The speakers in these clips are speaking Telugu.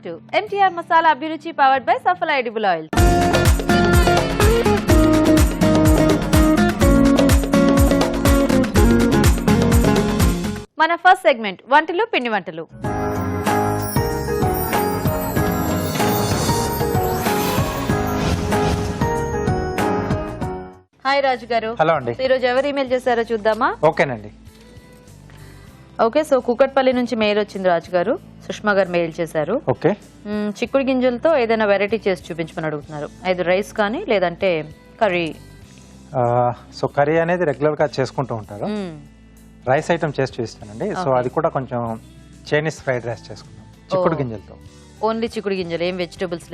to MTR Masala Abhiruchi powered by Safala Edible Oil. మన ఫస్ట్ సెగ్మెంట్ వంటలు పిండి వంటలు. హాయ్ రాజు గారు. హలో అండి. ఈ రోజు ఎవరు ఈమెయిల్ చేశారో చూద్దామా? ఓకేనండి. ఓకే, సో కుకట్పల్లి నుంచి మెయిల్ వచ్చింది రాజు గారు. సుష్మా గారు మెయిల్ చేశారు. ఓకే. చిక్కుడు గింజలతో ఏదైనా వెరైటీ చేసి చూపించమని అడుగుతున్నారు. ఐదు రైస్ కానీ లేదంటే కర్రీ. సో కర్రీ అనేది రెగ్యులర్ గా చేసుకుంటూ ఉంటారు. రైస్ ఐటమ్ చేసి చూపిస్తానండి. సో అది కూడా కొంచెం చైనీస్ ఫ్రైడ్ రైస్ చేసుకున్నాం చిక్కుడు గింజలతో. ఓన్లీ చిక్కుడు గింజలు, ఏం వెజిటబుల్స్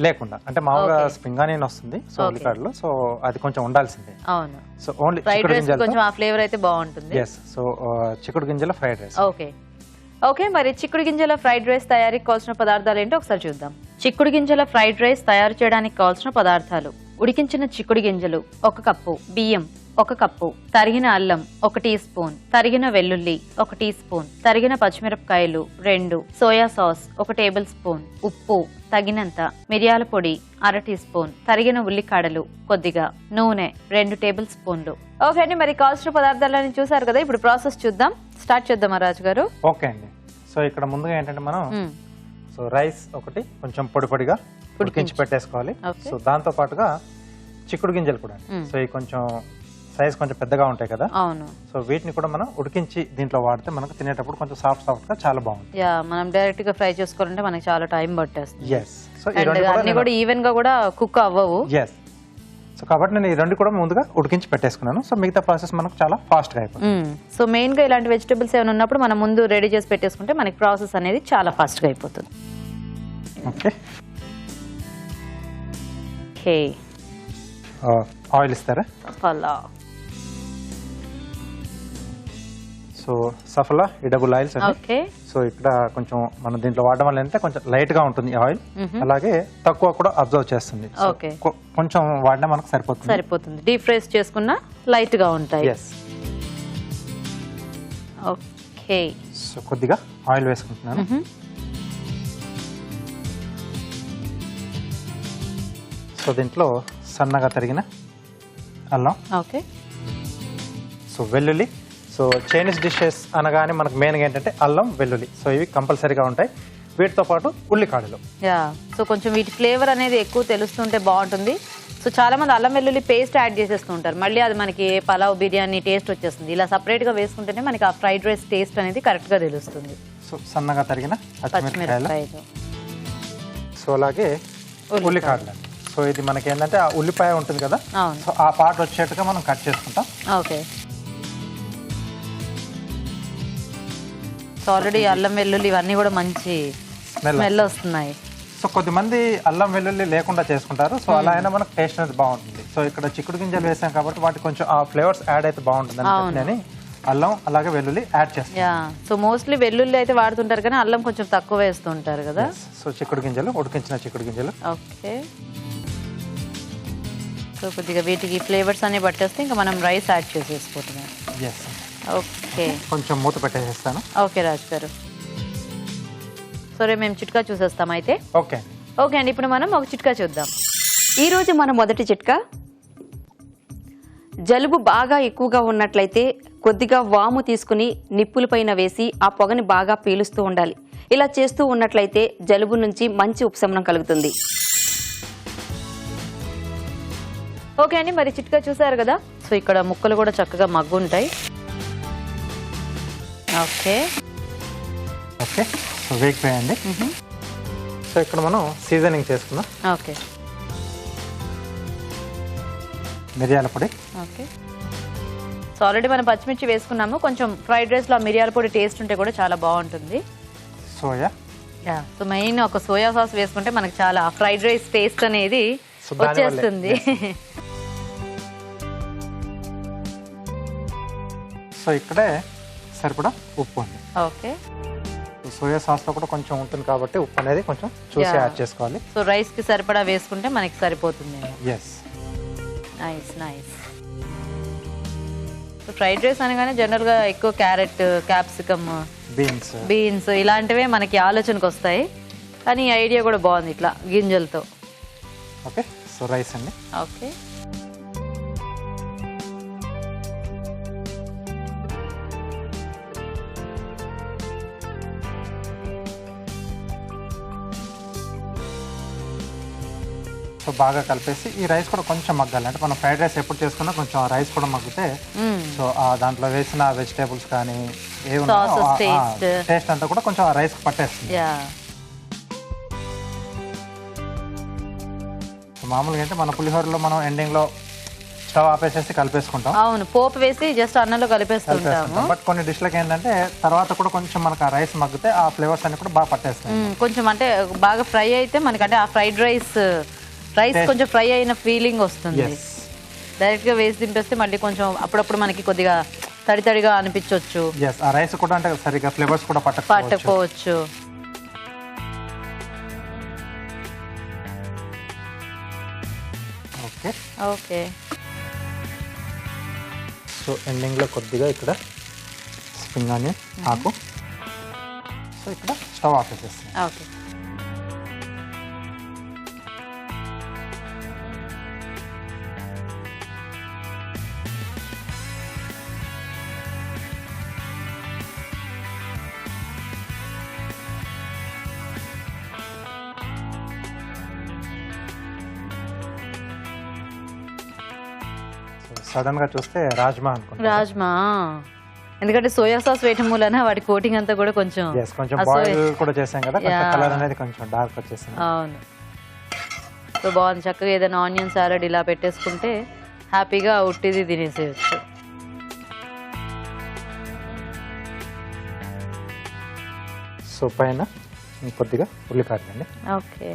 లేకుండా అంటే మామూలుగా స్ప్రింగ్ ఆనియన్ వస్తుంది సో ఉల్లిపాయలు, సో అది కొంచెం ఉండాల్సిందే. అవును. సో ఓన్లీ ఫ్రైడ్ రైస్ కొంచెం ఆ ఫ్లేవర్ అయితే బాగుంటుంది. yes సో చిక్కుడు గింజల ఫ్రైడ్ రైస్. ఓకే, మరి చిక్కుడు గింజల ఫ్రైడ్ రైస్ తయారీకి కావాల్సిన పదార్థాలు ఏంటో ఒకసారి చూద్దాం. చిక్కుడు గింజల ఫ్రైడ్ రైస్ తయారు చేయడానికి కావాల్సిన పదార్థాలు: ఉడికించిన చిక్కుడు గింజలు 1 కప్పు, బియ్యం 1 కప్పు, తరిగిన అల్లం 1 టీ స్పూన్, తరిగిన వెల్లుల్లి 1 టీ స్పూన్, తరిగిన పచ్చిమిరపకాయలు 2, సోయా సాస్ 1 టేబుల్ స్పూన్, ఉప్పు తగినంత, మిరియాల పొడి 1/2 టీ స్పూన్, తరిగిన ఉల్లికాడలు కొద్దిగా, నూనె 2 టేబుల్ స్పూన్లు. ఓకే అండి, మరి కావాల్సిన పదార్థాలని చూసారు కదా, ఇప్పుడు ప్రాసెస్ చూద్దాం. స్టార్ట్ చేద్దామా రాజు గారు? ఓకే అండి. సో ఇక్కడ ముందుగా ఏంటంటే మనం సో రైస్ ఒకటి కొంచెం పొడిగా ఉడికించి పెట్టేసుకోవాలి. సో దాంతో పాటుగా చిక్కుడు గింజలు కూడా. సో ఇవి కొంచెం సైజ్ కొంచెం పెద్దగా ఉంటాయి కదా. అవును. సో వీటిని కూడా మనం ఉడికించి దీంట్లో వాడితే మనకు తినేటప్పుడు కొంచెం సాఫ్ట్ గా చాలా బాగుంటుంది. మనం డైరెక్ట్ గా ఫ్రై చేసుకోవాలంటే మనకి చాలా టైం పట్టేస్తుంది. సో అన్ని కూడా ఈవెన్ గా కూడా కుక్ అవ్వవు. సో కాబట్టి నేను ఈ రెండు కూడా ముందుగా ఉడికించి పెట్టేసుకున్నాను. సో మిగతా ప్రాసెస్ మనకు చాలా ఫాస్ట్ గా అయిపోతుంది. సో మెయిన్ గా ఇలాంటి వెజిటబుల్స్ ఏమైనా ఉన్నప్పుడు మనం ముందు రెడీ చేసి పెట్టేసుకుంటే మనకి ప్రాసెస్ అనేది చాలా ఫాస్ట్ గా అయిపోతుంది. ఓకే. ఆయిల్ ఇస్తారా? So సఫలా edible oils. సో ఇక్కడ కొంచెం మనం దీంట్లో వాడడం వల్ల అంటే కొంచెం లైట్ గా ఉంటుంది ఆయిల్, అలాగే తక్కువ కూడా అబ్జర్వ్ చేస్తుంది. కొంచెం వాడినా మనకు సరిపోతుంది. డీప్ ఫ్రైస్ చేసుకున్నా లైట్ గా ఉంటాయి. ఓకే. సో కొద్దిగా ఆయిల్ వేసుకుంటున్నాను. సో దీంట్లో సన్నగా తరిగిన అల్లం. ఓకే. సో వెల్లుల్లి. సో చైనీస్ డిషెస్ అనగానే మనకు మెయిన్గా ఏంటంటే అల్లం వెల్లుల్లి, సో ఇవి కంపల్సరీగా ఉంటాయి. వీటితో పాటు ఉల్లికాడలు. సో కొంచెం వీటి ఫ్లేవర్ అనేది ఎక్కువ తెలుస్తుంటే బాగుంటుంది. సో చాలా మంది అల్లం వెల్లుల్లి పేస్ట్ యాడ్ చేసేస్తూ ఉంటారు, మళ్ళీ అది మనకి పలావ్ బిర్యానీ టేస్ట్ వచ్చేస్తుంది. ఇలా సపరేట్ గా వేసుకుంటేనే మనకి ఆ ఫ్రైడ్ రైస్ టేస్ట్ అనేది కరెక్ట్ గా తెలుస్తుంది. సో సన్నగా తరిగిన పచ్చిమిరపకాయలు. సో అలాగే ఉల్లికాడలు. సో ఇది మనకి ఏంటంటే ఆ ఉల్లిపాయ ఉంటుంది కదా, సో ఆ పార్ట్ వచ్చేట్టుగా మనం కట్ చేసుకుంటాం. ఓకే. సో ఆల్రెడీ అల్లం వెల్లుల్లి ఇవన్నీ కూడా మంచి స్మెల్ వస్తున్నాయి. సో కొద్దిమంది అల్లం వెల్లుల్లి లేకుండా చేసుకుంటారు. సో అలా అయినా మనకు టేస్ట్ అనేది బాగుంటుంది. సో ఇక్కడ చిక్కుడు గింజలు వేసాం కాబట్టి వాటి కొంచెం ఆ ఫ్లేవర్స్ యాడ్ అయితే బాగుంటుంది అని అల్లం అలాగే వెల్లుల్లి యాడ్ చేస్తాం. సో మోస్ట్లీ వెల్లుల్లి అయితే వాడుతుంటారు కానీ అల్లం కొంచెం తక్కువ వేస్తుంటారు కదా. సో చిక్కుడు గింజలు, ఉడికించిన చిక్కుడు గింజలు. ఓకే. సో కొద్దిగా వీటికి ఫ్లేవర్స్ అన్ని పట్టేస్తే ఇంకా మనం రైస్ యాడ్ చేసేసుకుంటున్నాం. ఓకే. కొంచెం మూత పెట్టేసేస్తాను. ఓకే రాజు గారు. సరే మేము చిట్కా చూసేస్తాం అయితే. ఓకే అండి, ఇప్పుడు మనం ఒక చిట్కా చూద్దాం. ఈరోజు మన మొదటి చిట్కా, జలుబు బాగా ఎక్కువగా ఉన్నట్లయితే కొద్దిగా వాము తీసుకుని నిప్పులపైన వేసి ఆ పొగని బాగా పీలుస్తూ ఉండాలి. ఇలా చేస్తూ ఉన్నట్లయితే జలుబు నుంచి మంచి ఉపశమనం కలుగుతుంది. ఓకే అండి, మరి చిట్కా చూసారు కదా. సో ఇక్కడ ముక్కలు కూడా చక్కగా మగ్గుంటాయి. ఓకే. సో వేగిపోయండి. సో ఇక్కడ మనం సీజనింగ్ చేసుకుందాం. ఓకే. మిరియాల పొడి. ఓకే. సో ఆల్రెడీ మనం పచ్చిమిర్చి వేసుకున్నాము. కొంచెం ఫ్రైడ్ రైస్ లో మిరియాల పొడి టేస్ట్ ఉంటే కూడా చాలా బాగుంటుంది. సోయా. సో మెయిన్ ఒక సోయా సాస్ వేసుకుంటే మనకి చాలా ఫ్రైడ్ రైస్ టేస్ట్ అనేది వచ్చేస్తుంది. సో ఇక్కడే సరిపడా ఉప్పు అండి. ఓకే. సోయా సాస్ లో కూడా కొంచెం ఉంటుంది కాబట్టి ఉప్పు అనేది కొంచెం చూసి యాడ్ చేసుకోవాలి. సో రైస్ కి సరిపడా వేసుకుంటే మనకి సరిపోతుంది. నైస్. సో ఫ్రైడ్ రైస్ అనగానే జనరల్ గా ఎక్కువ క్యారెట్, క్యాప్సికమ్, బీన్స్ ఇలాంటివే మనకి ఆలోచనకు వస్తాయి. కానీ ఈ ఐడియా కూడా బాగుంది ఇట్లా గింజలతో. ఓకే, సో రైస్ అండి. ఓకే, సో బాగా కలిపేసి ఈ రైస్ కూడా కొంచెం మగ్గాలి. అంటే మనం ఫ్రైడ్ రైస్ ఎప్పుడు చేసుకున్నా కొంచెం ఆ రైస్ కూడా మగ్గితే సో దాంట్లో వేసిన వెజిటేబుల్స్ కానీ టేస్ట్ అంతా కూడా కొంచెం ఆ రైస్ పట్టేస్తుంది. సో మామూలుగా అంటే మన పులిహోరలో మనం ఎండింగ్ లో స్టవ్ ఆపేసేసి కలిపేసుకుంటాం. అవును, పోపు వేసి జస్ట్ అన్నంలో కలిపేస్తుంటాము. బట్ కొన్ని డిష్లకి ఏంటంటే తర్వాత కూడా కొంచెం మనకు ఆ రైస్ మగ్గితే ఆ ఫ్లేవర్స్ అన్ని కూడా బాగా పట్టేస్తాయి. కొంచెం అంటే బాగా ఫ్రై అయితే మనకంటే ఆ ఫ్రైడ్ రైస్ కొంచెం ఫ్రై అయిన ఫీలింగ్ వస్తుంది. డైరెక్ట్ గా వేసి దింపేస్తే మళ్ళీ కొంచెం అప్పుడప్పుడు మనకి కొద్దిగా తడితడిగా అనిపించవచ్చు. ఆ రైస్ కూడా అంటే సరిగా ఫ్లేవర్స్ కూడా పట్టకపోవచ్చు. ఓకే ఓకే, సో ఎండింగ్ లో కొద్దిగా ఇక్కడ స్ప్రింగ్ ఆనియన్ ఆకు. సో ఇక్కడ స్టవ్ ఆఫ్ చేసేస్తాం. ఓకే, సడన్ గా చూస్తే రాజ్మా అనుకుంటా. రాజ్మా, ఎందుకంటే సోయా సాస్ వేయటం మూలన వాటి కోటింగ్ అంతా కూడా కొంచెం కొంచెం బాయిల్ కూడా చేసాం కదా, కలర్ అనేది కొంచెం డార్క్ వచ్చేసింది. అవును, సో బాగుంది. చక్కగా ఏదైనా ఆనియన్ సాలడ్ ఇలా పెట్టేసుకుంటే హ్యాపీగా ఉట్టిది తినేసేయచ్చు. సో పైన కొద్దిగా ఉల్లిపాయలు అండి. ఓకే,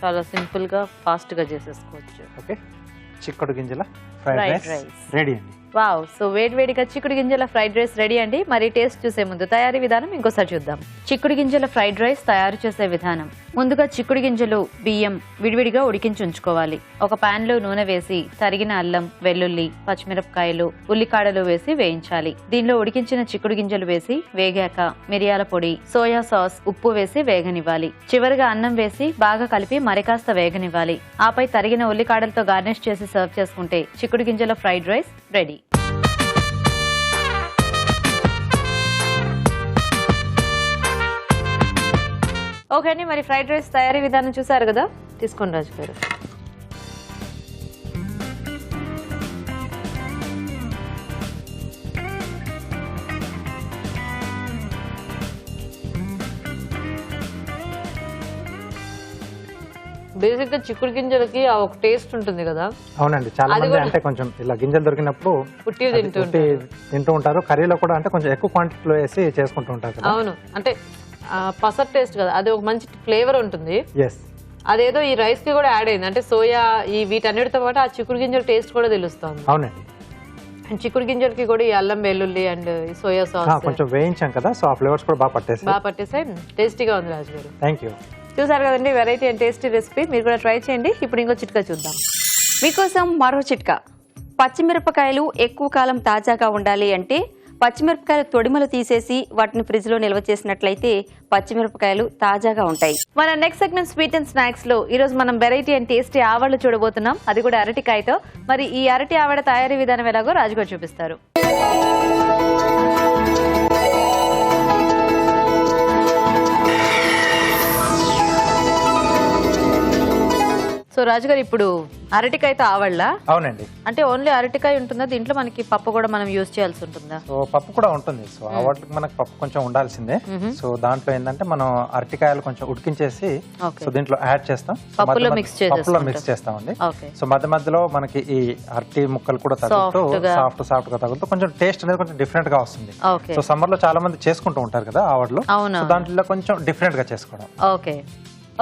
చాలా సింపుల్ గా ఫాస్ట్ గా చేసేసుకోవచ్చు. ఓకే, చిక్కుడు గింజల ఫ్రైడ్ రైస్ రెడీ అండి. వావ్, సో వేడివేడిగా చిక్కుడు గింజల ఫ్రైడ్ రైస్ రెడీ అండి. మరి టేస్ట్ చూసే ముందు తయారీ విధానం ఇంకోసారి చూద్దాం. చిక్కుడు గింజల ఫ్రైడ్ రైస్ తయారు చేసే విధానం: ముందుగా చిక్కుడు గింజలు, బియ్యం విడివిడిగా ఉడికించి ఉంచుకోవాలి. ఒక పాన్ లో నూనె వేసి తరిగిన అల్లం, వెల్లుల్లి, పచ్చిమిరపకాయలు, ఉల్లికాడలు వేసి వేయించాలి. దీనిలో ఉడికించిన చిక్కుడు గింజలు వేసి వేగాక మిరియాల పొడి, సోయా సాస్, ఉప్పు వేసి వేగనివ్వాలి. చివరిగా అన్నం వేసి బాగా కలిపి మరికాస్త వేగనివ్వాలి. ఆపై తరిగిన ఉల్లికాడలతో గార్నిష్ చేసి సర్వ్ చేసుకుంటే చిక్కుడు గింజల ఫ్రైడ్ రైస్ రెడీ. ఓకే అండి, మరి ఫ్రైడ్ రైస్ తయారీ విధానం చూసారు కదా, తీసుకోండి రాజు గారు. బేసిక్ గా చిక్కుడు గింజలకి ఆ ఒక టేస్ట్ ఉంటుంది కదా. అవునండి, చాలా మంది అంటే కొంచెం ఇలా గింజలు దొరికినప్పుడు తింటూ ఉంటారు. కర్రీలో కూడా అంటే కొంచెం ఎక్కువ క్వాంటిటీలో వేసి చేసుకుంటూ ఉంటారు. అవును, అంటే పసర్ టేస్ట్ కదా, అది ఒక మంచి ఫ్లేవర్ ఉంటుంది. అదేదో ఈ రైస్ కి కూడా యాడ్ అయింది. అంటే సోయా ఈ వీటన్నిటితో పాటు ఆ చిక్కుడు గింజల టేస్ట్ కూడా తెలుస్తుంది. అవునండి, చిక్కుడు గింజలకి కూడా ఈ అల్లం, వెల్లుల్లి అండ్ సోయా సాస్ కొంచెం వేయించాం కదా, సో ఆ ఫ్లేవర్స్ కూడా బాగా పట్టేసాయి. టేస్టీగా ఉంది రాజు గారు. Thank you. చూసారు కదండి, వెరైటీ అండ్ టేస్టీ రెసిపీ. మీరు కూడా ట్రై చేయండి. ఇప్పుడు ఇంకో చిట్కా చూద్దాం. మీకోసం మరో చిట్కా. పచ్చిమిరపకాయలు ఎక్కువ కాలం తాజాగా ఉండాలి అంటే పచ్చిమిరపకాయల తొడిమలు తీసేసి వాటిని ఫ్రిడ్జ్ లో నిల్వ చేసినట్లయితే పచ్చిమిరపకాయలు తాజాగా ఉంటాయి. మన next segment sweet and snacks లో ఈ రోజు మనం వెరైటీ అండ్ టేస్టీ ఆవళ్ళు చూడబోతున్నాం, అది కూడా అరటికాయతో. మరి ఈ అరటి ఆవడ తయారీ విధానం ఎలాగో రాజుగారు చూపిస్తారు. సో రాజుగారు, ఇప్పుడు అరటికాయతో ఆవళ్ళ? అవునండి. అంటే ఓన్లీ అరటికాయ ఉంటుందా దీంట్లో? మనకి పప్పు కూడా మనం యూజ్ చేయాల్సి ఉంటుందా? సో పప్పు కూడా ఉంటుంది. సో ఆవట్లకి మనకి పప్పు కొంచెం ఉండాల్సిందే. సో దాంట్లో ఏంటంటే మనం అరటికాయలు కొంచెం ఉడికించేసి సో దీంట్లో యాడ్ చేస్తాం, పప్పులో మిక్స్ చేస్తామండి. సో మధ్య మధ్యలో మనకి ఈ అరటి ముక్కలు కూడా తగులుతూ సాఫ్ట్ గా తగులుతూ కొంచెం టేస్ట్ అనేది కొంచెం డిఫరెంట్ గా వస్తుంది. సో సమ్మర్ లో చాలా మంది చేసుకుంటూ ఉంటారు కదా ఆవడలు, దాంట్లో కొంచెం డిఫరెంట్ గా చేసుకోవడం.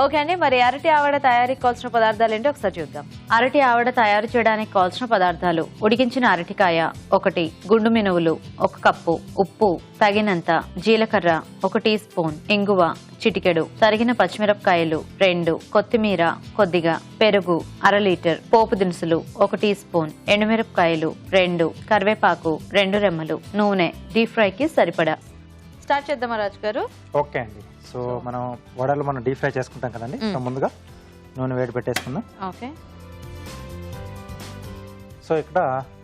ఓకే అండి, మరి అరటి ఆవడ తయారీకి కావాల్సిన పదార్థాలు ఏంటో ఒకసారి చూద్దాం. అరటి ఆవడ తయారు చేయడానికి కావాల్సిన పదార్థాలు: ఉడికించిన అరటికాయ 1, గుండు మినువులు 1 కప్పు, ఉప్పు తగినంత, జీలకర్ర 1 టీ స్పూన్, ఇంగువ చిటికెడు, తరిగిన పచ్చిమిరపకాయలు 2, కొత్తిమీర కొద్దిగా, పెరుగు 1/2 లీటర్, పోపు దినుసులు 1 టీ స్పూన్, ఎండుమిరపకాయలు 2, కరివేపాకు 2 రెమ్మలు, నూనె డీప్ ఫ్రైకి సరిపడా. స్టార్ట్ చేద్దామా రాజు గారు? ఓకే అండి. సో మనం వడలు మనం డీప్ ఫ్రై చేసుకుంటాం కదండి. సో ముందుగా నూనె వేడి పెట్టేసుకుందాం. ఓకే. సో ఇక్కడ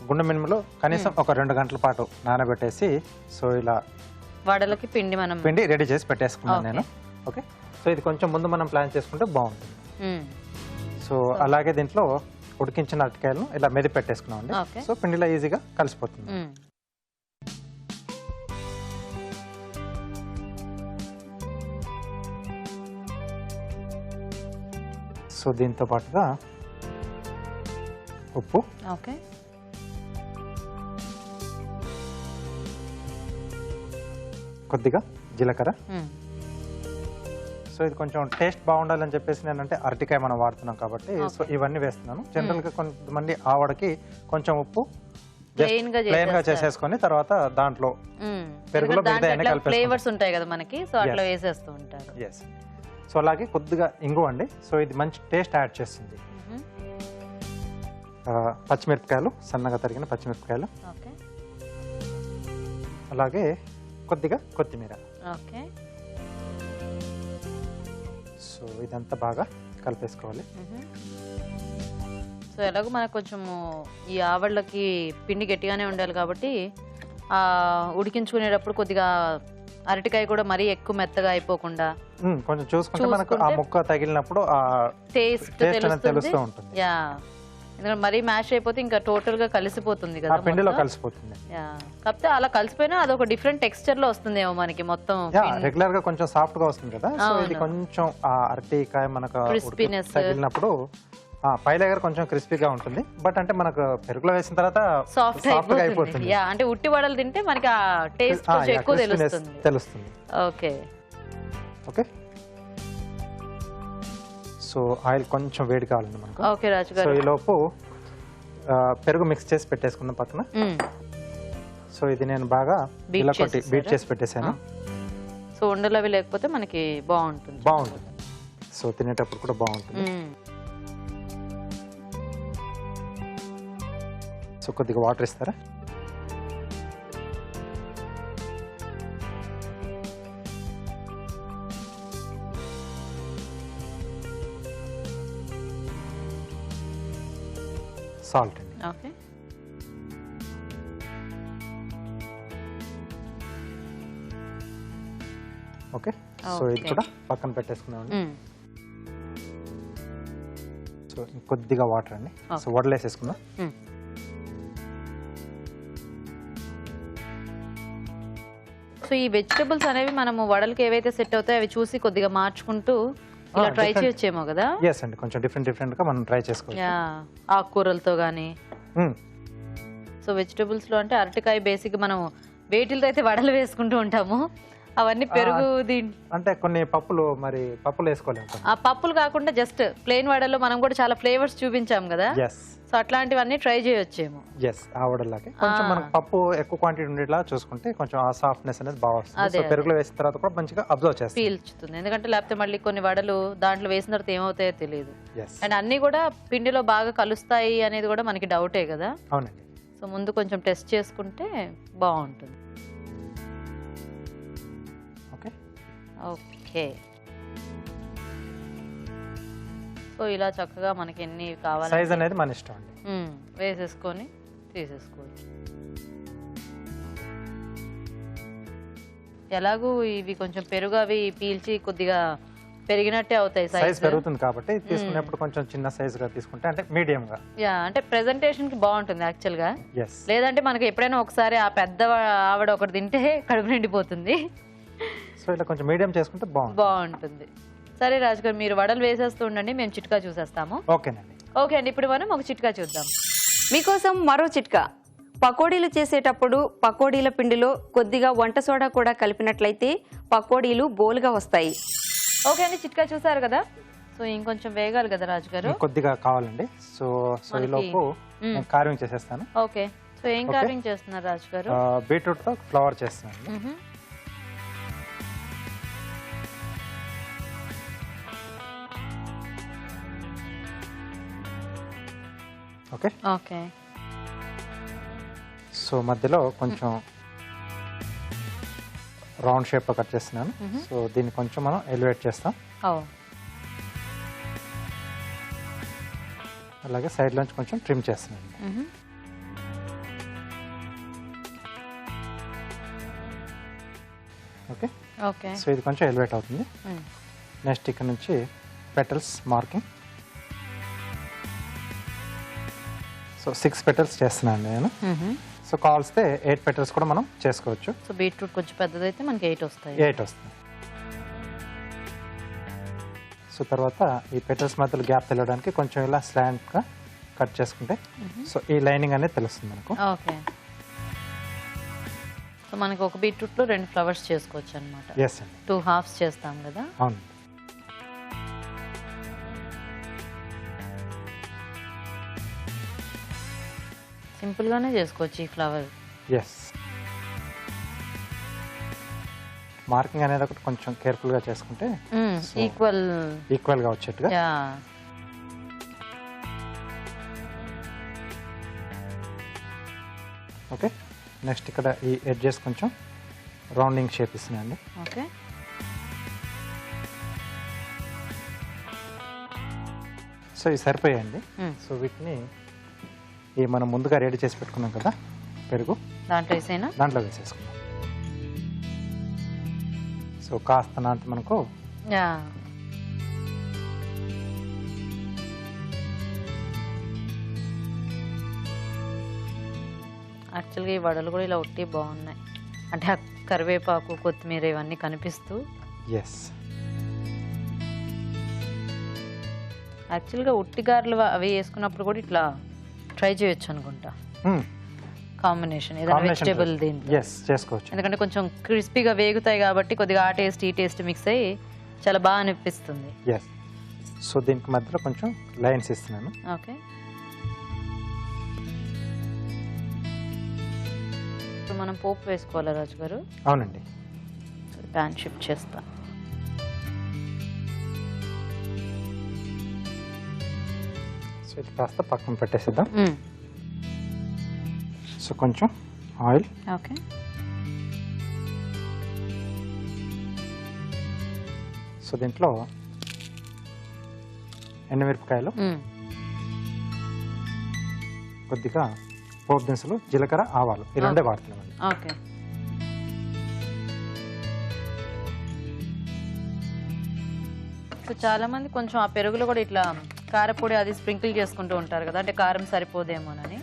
గుండె మినుములు కనీసం ఒక 2 గంటల పాటు నానబెట్టేసి సో ఇలా వడలకి పిండి రెడీ చేసి పెట్టేసుకున్నాను నేను. ఓకే. సో ఇది కొంచెం ముందు మనం ప్లాన్ చేసుకుంటే బాగుంటుంది. సో అలాగే దీంట్లో ఉడికించిన అరటికాయలను ఇలా మెది పెట్టేసుకున్నాం అండి. సో పిండిలో ఈజీగా కలిసిపోతుంది. సో దీంతో పాటుగా ఉప్పు, ఓకే, కొద్దిగా జీలకర్ర. సో ఇది కొంచెం టేస్ట్ బాగుండాలని చెప్పేసి నేనంటే అరటికాయ మనం వాడుతున్నాం కాబట్టి సో ఇవన్నీ వేస్తున్నాను. జనరల్ గా కొంతమంది ఆవడకి కొంచెం ఉప్పు ప్లెయిన్ గా చేసేసుకొని తర్వాత దాంట్లో పెరుగులో ఫ్లేవర్స్ ఉంటాయి కదా మనకి, సో అట్లా వేసేస్తూ ఉంటారు. సో అలాగే కొద్దిగా ఇంగు అండి. సో ఇది మంచి టేస్ట్ యాడ్ చేస్తుంది. పచ్చిమిరపకాయలు, సన్నగా తరిగిన పచ్చిమిరపకాయలు, అలాగే కొద్దిగా కొత్తిమీర. సో ఇదంతా బాగా కలిపేసుకోవాలి. సో ఎలాగో మనకు కొంచెము ఈ ఆవళ్ళకి పిండి గట్టిగానే ఉండాలి కాబట్టి ఉడికించుకునేటప్పుడు కొద్దిగా అరటికాయ కూడా మరీ ఎక్కువ మెత్తగా అయిపోకుండా కొంచెం చూసుకుంటే మనకు ఆ ముక్క తగిలినప్పుడు ఆ టేస్ట్ తెలుస్తూ ఉంటుంది. యా, ఎందుకంటే మరీ మ్యాష్ అయిపోతే ఇంకా టోటల్ గా కలిసిపోతుంది కదా, పిండిలో కలిసిపోతుంది. కాకపోతే అలా కలిసిపోయినా అదొక డిఫరెంట్ టెక్స్చర్ లో వస్తుందేమో మనకి మొత్తం. రెగ్యులర్ గా కొంచెం సాఫ్ట్ గా వస్తుంది కదా. సో ఇది కొంచెం ఆ అరటికాయ మనకు క్రిస్పీనెస్ తగిలినప్పుడు పై లేయర్ కొంచెం క్రిస్పీగా ఉంటుంది. బట్ అంటే మనకు పెరుగులో వేసిన తర్వాత సాఫ్ట్ అయిపోతుంది. అంటే ఉట్టి వడలు తింటే మనకి ఆ టేస్ట్ కొంచెం ఎక్కువ తెలుస్తుంది. ఓకే. ఓకే. సో ఆయిల్ కొంచెం వేడి కావాలండి మనకు. ఓకే రాజు గారు. సో ఈ లోపు పెరుగు మిక్స్ చేసి పెట్టేసుకుందాం పక్కన. సో ఇది నేను బాగా ఇలా కొట్టి బీట్ చేసి పెట్టేశాను. సో ఉండలు అవి లేకపోతే మనకి బాగుంటుంది. సో తినేటప్పుడు కూడా బాగుంటుంది. సో కొద్దిగా వాటర్ ఇస్తారా? సాల్ట్ అండి. ఓకే. ఓకే. సో ఇది కూడా పక్కన పెట్టేసుకున్నామండి. సో కొద్దిగా వాటర్ అండి. సో వడలేసేసుకుందాం. సో ఈ వెజిటబుల్స్ అనేవి మనము వడలకి ఏవైతే సెట్ అవుతాయో అవి చూసి కొద్దిగా మార్చుకుంటూ ఇలా ట్రై చేయొచ్చేమో కదా. yes అండి, కొంచెం డిఫరెంట్ గా మనం ట్రై చేసుకోవచ్చు. ఆకుకూరలతో గానీ. సో వెజిటబుల్స్ లో అంటే అరటికాయ బేసిక్ మనం వేటిలతో అయితే వడలు వేసుకుంటూ ఉంటాము, అవన్నీ పెరుగు అంటే కొన్ని పప్పులు వేసుకోలేము. ఆ పప్పులు కాకుండా జస్ట్ ప్లెయిన్ వడల్లో మనం కూడా చాలా ఫ్లేవర్స్ చూపించాం కదా. సో అట్లాంటివన్నీ ట్రై చేయొచ్చేమో. ఆ వడల్లాగే కొంచెం మనకు పప్పు ఎక్కువ క్వాంటిటీ ఉండేలా చూసుకుంటే కొంచెం ఆ సాఫ్ట్నెస్ అనేది బాగా వస్తుంది. సో పెరుగులో వేసిన తర్వాత కూడా మంచిగా అబ్జర్వ్ చేస్తుంది, పీల్చుతుంది. ఎందుకంటే లేకపోతే మళ్ళీ కొన్ని వడలు దాంట్లో వేసిన తర్వాత ఏమవుతాయో తెలియదు. అండ్ అన్ని కూడా పిండిలో బాగా కలుస్తాయి అనేది కూడా మనకి డౌటే కదా. అవునండి. సో ముందు కొంచెం టెస్ట్ చేసుకుంటే బాగుంటుంది. ఓకే. సో ఇలా చక్కగా మనకి ఎన్ని కావాలి సైజ్ అనేది మన ఇష్టం అండి, వేసేసుకొని తీసేసుకోవచ్చు. ఎలాగూ ఇవి కొంచెం పెరుగు అవి పీల్చి కొద్దిగా పెరిగినట్టే అవుతాయి, సైజ్ పెరుగుతుంది కాబట్టి తీసుకునేప్పుడు కొంచెం చిన్న సైజ్ గా తీసుకుంటే అంటే మీడియం గా. అంటే ప్రెజెంటేషన్ కి బాగుంటుంది యాక్చువల్ గా. లేదంటే మనకి ఎప్పుడైనా ఒకసారి ఆ పెద్ద ఆవిడ ఒకటి తింటే కడుపు నిండిపోతుంది. సో ఇలా కొంచెం మీడియం చేసుకుంటే బాగుంటుంది. సరే రాజు గారు, మీరు వడలు వేసేస్తూ ఉండండి, మేము చిట్కా చూసేస్తాము. ఓకేనండి. ఓకే అండి, ఇప్పుడు మనం ఒక చిట్కా చూద్దాం. మీకోసం మరో చిట్కా. పకోడీలు చేసేటప్పుడు పకోడీల పిండిలో కొద్దిగా వంట సోడా కూడా కలిపినట్లయితే పకోడీలు బోలుగా వస్తాయి. ఓకే అండి, చిట్కా చూసారు కదా. సో ఇంకొంచెం వేగాలి కదా రాజు గారు, కొద్దిగా కావాలండి. సో ఈ లోపు కార్వింగ్ చేసేస్తాను. ఓకే. సో ఏం కార్వింగ్ చేస్తున్నారు రాజు గారు? బీట్రూట్ తో ఫ్లవర్ చేస్తున్నాను. ఓకే. ఓకే. సో మధ్యలో కొంచెం రౌండ్ షేప్లో కట్ చేస్తున్నాను. సో దీన్ని కొంచెం మనం ఎలివేట్ చేస్తాం. అలాగే సైడ్ నుంచి కొంచెం ట్రిమ్ చేస్తున్నాను. Okay okay. సో ఇది కొంచెం ఎలివేట్ అవుతుంది. నెక్స్ట్ ఇక్కడ నుంచి పెటల్స్ మార్కింగ్. సో 6 పెటల్స్ చేస్తున్నాను నేను. సో కావాల్స్తే 8 పెటల్స్ కూడా మనం చేసుకోవచ్చు. సో బీట్రూట్ కొంచెం పెద్దదైతే మనకి 8 వస్తాయి. 8 వస్తుంది. సో తర్వాత ఈ పెటల్స్ మధ్యలో గ్యాప్ తెలియడానికి కొంచెం ఇలా స్లాంట్గా కట్ చేసుకుంటే సో ఈ లైనింగ్ అనేది తెలుస్తుంది మనకు. ఓకే. సో మనకి ఒక బీట్రూట్లో 2 ఫ్లవర్స్ చేసుకోవచ్చు అనమాట. ఎస్ అండి. 2 హాఫ్స్ చేస్తాం కదా. అవును. సింపుల్గానే చేసుకోవచ్చు ఈ ఫ్లవర్. ఎస్. మార్కింగ్ అనేది ఒకటి కొంచెం కేర్ఫుల్గా చేసుకుంటే ఈక్వల్గా వచ్చేట్టుగా. ఓకే. నెక్స్ట్ ఇక్కడ ఈ ఎడ్జెస్ కొంచెం రౌండింగ్ షేప్ ఇస్తున్నాయండి. ఓకే. సో ఇవి సరిపోయాయండి. సో వీటిని ఈ మనం ముందుగా రెడీ చేసి పెట్టుకున్నాం కదా పెరుగు, దాంట్లో వేసేసుకున్నాం. సో కాస్త నాంత మనకు యాక్చువల్గా ఈ వడలు కూడా ఇలా ఒట్టి బాగున్నాయి. అంటే ఆ కరివేపాకు, కొత్తిమీర ఇవన్నీ కనిపిస్తూ. ఎస్. యాక్చువల్గా ఉట్టి గారెలు అవి వేసుకున్నప్పుడు కూడా ఇట్లా ట్రై చేయొచ్చు అనుకుంటా. కాంబినేషన్ ఏదైనా వెజిటేబుల్ దీంట్లో చేసుకోవచ్చు. ఎందుకంటే కొంచెం క్రిస్పీగా వేగుతాయి కాబట్టి కొద్దిగా ఆ టేస్ట్ ఈ టేస్ట్ మిక్స్ అయ్యి చాలా బాగా అనిపిస్తుంది. సో దీనికి మధ్యలో కొంచెం లైన్స్ ఇస్తున్నాను. ఓకే. ఇప్పుడు మనం పోపు వేసుకోవాలా రాజు గారు? అవునండి. ప్యాన్ షిఫ్ట్ చేస్తా. సో ఇది కాస్త పక్కన పెట్టేసిద్దాం. సో కొంచెం ఆయిల్. ఓకే. సో దీంట్లో ఎండుమిరపకాయలు, కొద్దిగా పోపు దినుసులు, జీలకర్ర, ఆవాలు ఈ రెండే వాడుతున్నామండి. ఓకే. సో చాలా మంది కొంచెం ఆ పెరుగులో కూడా ఇట్లా కారపొడి అది స్ప్రింకిల్ చేసుకుంటూ ఉంటారు కదా, అంటే కారం సరిపోదేమోనని.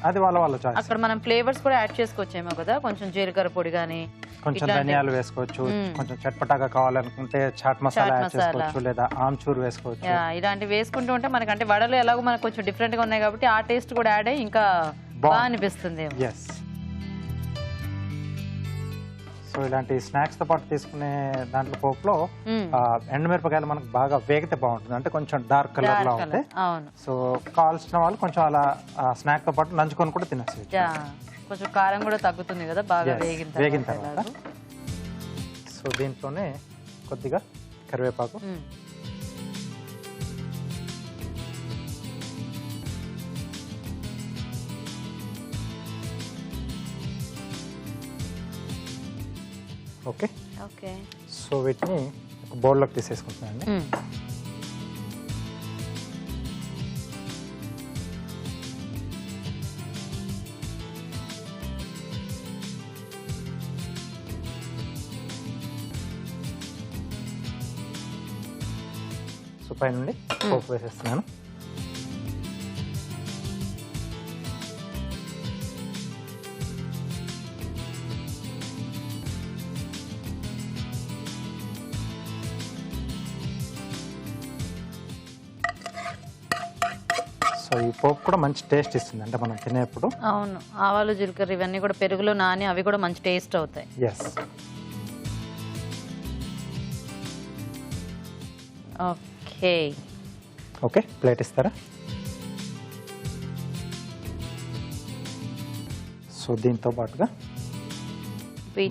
అది వాళ్ళ చాయిస్. అక్కడ మనం ఫ్లేవర్స్ కూడా యాడ్ చేసుకోవచ్చేమో కదా, కొంచెం జీలకర్ర పొడి కానీ, కొంచెం ధనియాలు వేసుకోవచ్చు, కొంచెం చట్పటాగా కావాలనుకుంటే చాట్ మసాలా యాడ్ చేసుకోవచ్చు, లేదా ఆమ్చూర్ వేసుకోవచ్చు. ఇలాంటివి వేసుకుంటూ ఉంటే మనకంటే వడలు ఎలాగో మనకు కొంచెం డిఫరెంట్ గా ఉన్నాయి కాబట్టి ఆ టేస్ట్ కూడా యాడ్ అయ్యి ఇంకా బాగా అనిపిస్తుంది. సో ఇలాంటి స్నాక్స్ తో పాటు తీసుకునే దాంట్లో పోపులో ఎండుమిరపకాయలు మనకు బాగా వేగితే బాగుంటుంది, అంటే కొంచెం డార్క్ కలర్ లో ఉంటాయి. సో కావాల్సిన వాళ్ళు కొంచెం అలా స్నాక్ తో పాటు నంచుకొని కూడా తినచ్చు. కొంచెం కారం కూడా తగ్గుతుంది కదా బాగా వేగిన తర్వాత. సో దీంట్లోనే కొద్దిగా కరివేపాకు, ఓకే. ఓకే. సో వీటిని ఒక బౌల్లోకి తీసేసుకుంటున్నాను. సో పైనుండి పోపు వేసేస్తున్నాను. సో ఈ పోపు కూడా మంచి టేస్ట్ ఇస్తుంది, అంటే మనం తినేప్పుడు. అవును, ఆవాలు, జీలకర్ర ఇవన్నీ కూడా పెరుగులో నాని అవి కూడా మంచి టేస్ట్ అవుతాయి. ఓకే. ఓకే, ప్లేట్ ఇస్తారా? సో దీంతో పాటుగా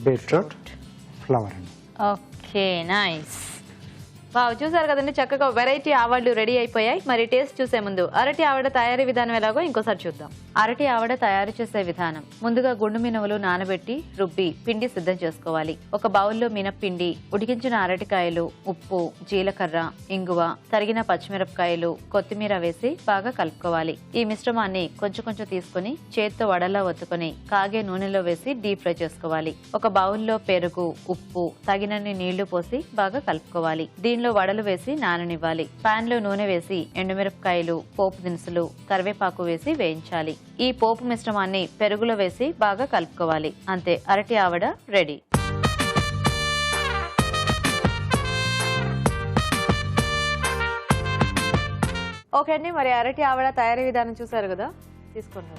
బీట్రూట్ ఫ్లవర్ అండి. Okay, nice. వావ్, చూసారు కదండి, చక్కగా వెరైటీ ఆవడలు రెడీ అయిపోయాయి. మరి టేస్ట్ చూసే ముందు అరటి ఆవడ తయారీ విధానం ఎలాగో ఇంకోసారి చూద్దాం. అరటి ఆవడ తయారు చేసే విధానం: ముందుగా గుండు మినుములు నానబెట్టి రుబ్బి పిండి సిద్ధం చేసుకోవాలి. ఒక బౌల్లో మినప్పిండి, ఉడికించిన అరటికాయలు, ఉప్పు, జీలకర్ర, ఇంగువ, తరిగిన పచ్చిమిరపకాయలు, కొత్తిమీర వేసి బాగా కలుపుకోవాలి. ఈ మిశ్రమాన్ని కొంచెం కొంచెం తీసుకుని చేత్తో వడలా ఒత్తుకొని కాగే నూనెలో వేసి డీప్ ఫ్రై చేసుకోవాలి. ఒక బౌల్లో పెరుగు, ఉప్పు, తగినన్ని నీళ్లు పోసి బాగా కలుపుకోవాలి. దీనిలో వడలు వేసి నాననివ్వాలి. పాన్ లో నూనె వేసి ఎండుమిరపకాయలు, పోపు దినుసులు, కరివేపాకు వేసి వేయించాలి. ఈ పోపు మిశ్రమాన్ని పెరుగులో వేసి బాగా కలుపుకోవాలి. అంతే, అరటి ఆవడ రెడీ. ఓకే అండి, మరి అరటి ఆవడ తయారీ విధానం చూసారు కదా, తీసుకోండి.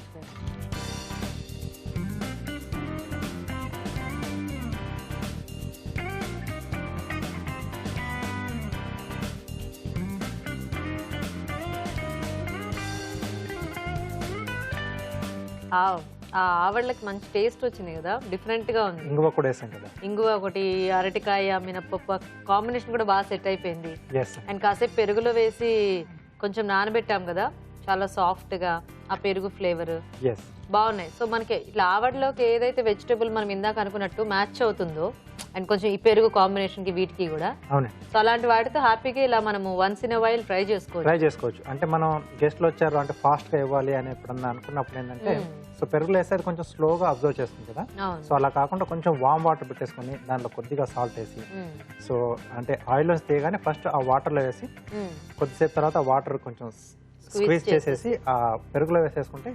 ఆ ఆవడలకి మంచి టేస్ట్ వచ్చింది కదా, డిఫరెంట్ గా ఉంది. ఇంగువ కూడా వేసాం కదా, ఇంగువ ఒకటి, అరటికాయ, మినపప్పు కాంబినేషన్ కూడా బాగా సెట్ అయిపోయింది. అండ్ కాసేపు పెరుగులో వేసి కొంచెం నానబెట్టాం కదా, చాలా సాఫ్ట్ గా ఆ పెరుగు ఫ్లేవర్ బాగున్నాయి. సో మనకి ఇట్లా ఆవడలోకి ఏదైతే వెజిటేబుల్ మనం ఇందాక అనుకున్నట్టు మ్యాచ్ అవుతుందో, అండ్ కొంచెం ఈ పెరుగు కాంబినేషన్ కి వీటికి కూడా, సో అలాంటి వాటితో హ్యాపీగా ఇలా మనము వన్స్ ఇన్ వైల్ ట్రై చేసుకోవచ్చు. అంటే మనం గెస్ట్లు వచ్చారు అంటే ఫాస్ట్ గా ఇవ్వాలి అని ఎప్పుడన్నా అనుకున్నప్పుడు ఏంటంటే, సో పెరుగులో వేసేది కొంచెం స్లోగా అబ్జర్వ్ చేస్తుంది కదా, సో అలా కాకుండా కొంచెం వామ్ వాటర్ పెట్టేసుకుని దాంట్లో కొద్దిగా సాల్ట్ వేసి, సో అంటే ఆయిల్ వేసి తీయగానే ఫస్ట్ ఆ వాటర్ లో వేసి కొద్దిసేపు తర్వాత ఆ వాటర్ కొంచెం స్క్వీజ్ చేసేసి ఆ పెరుగులో వేసేసుకుంటే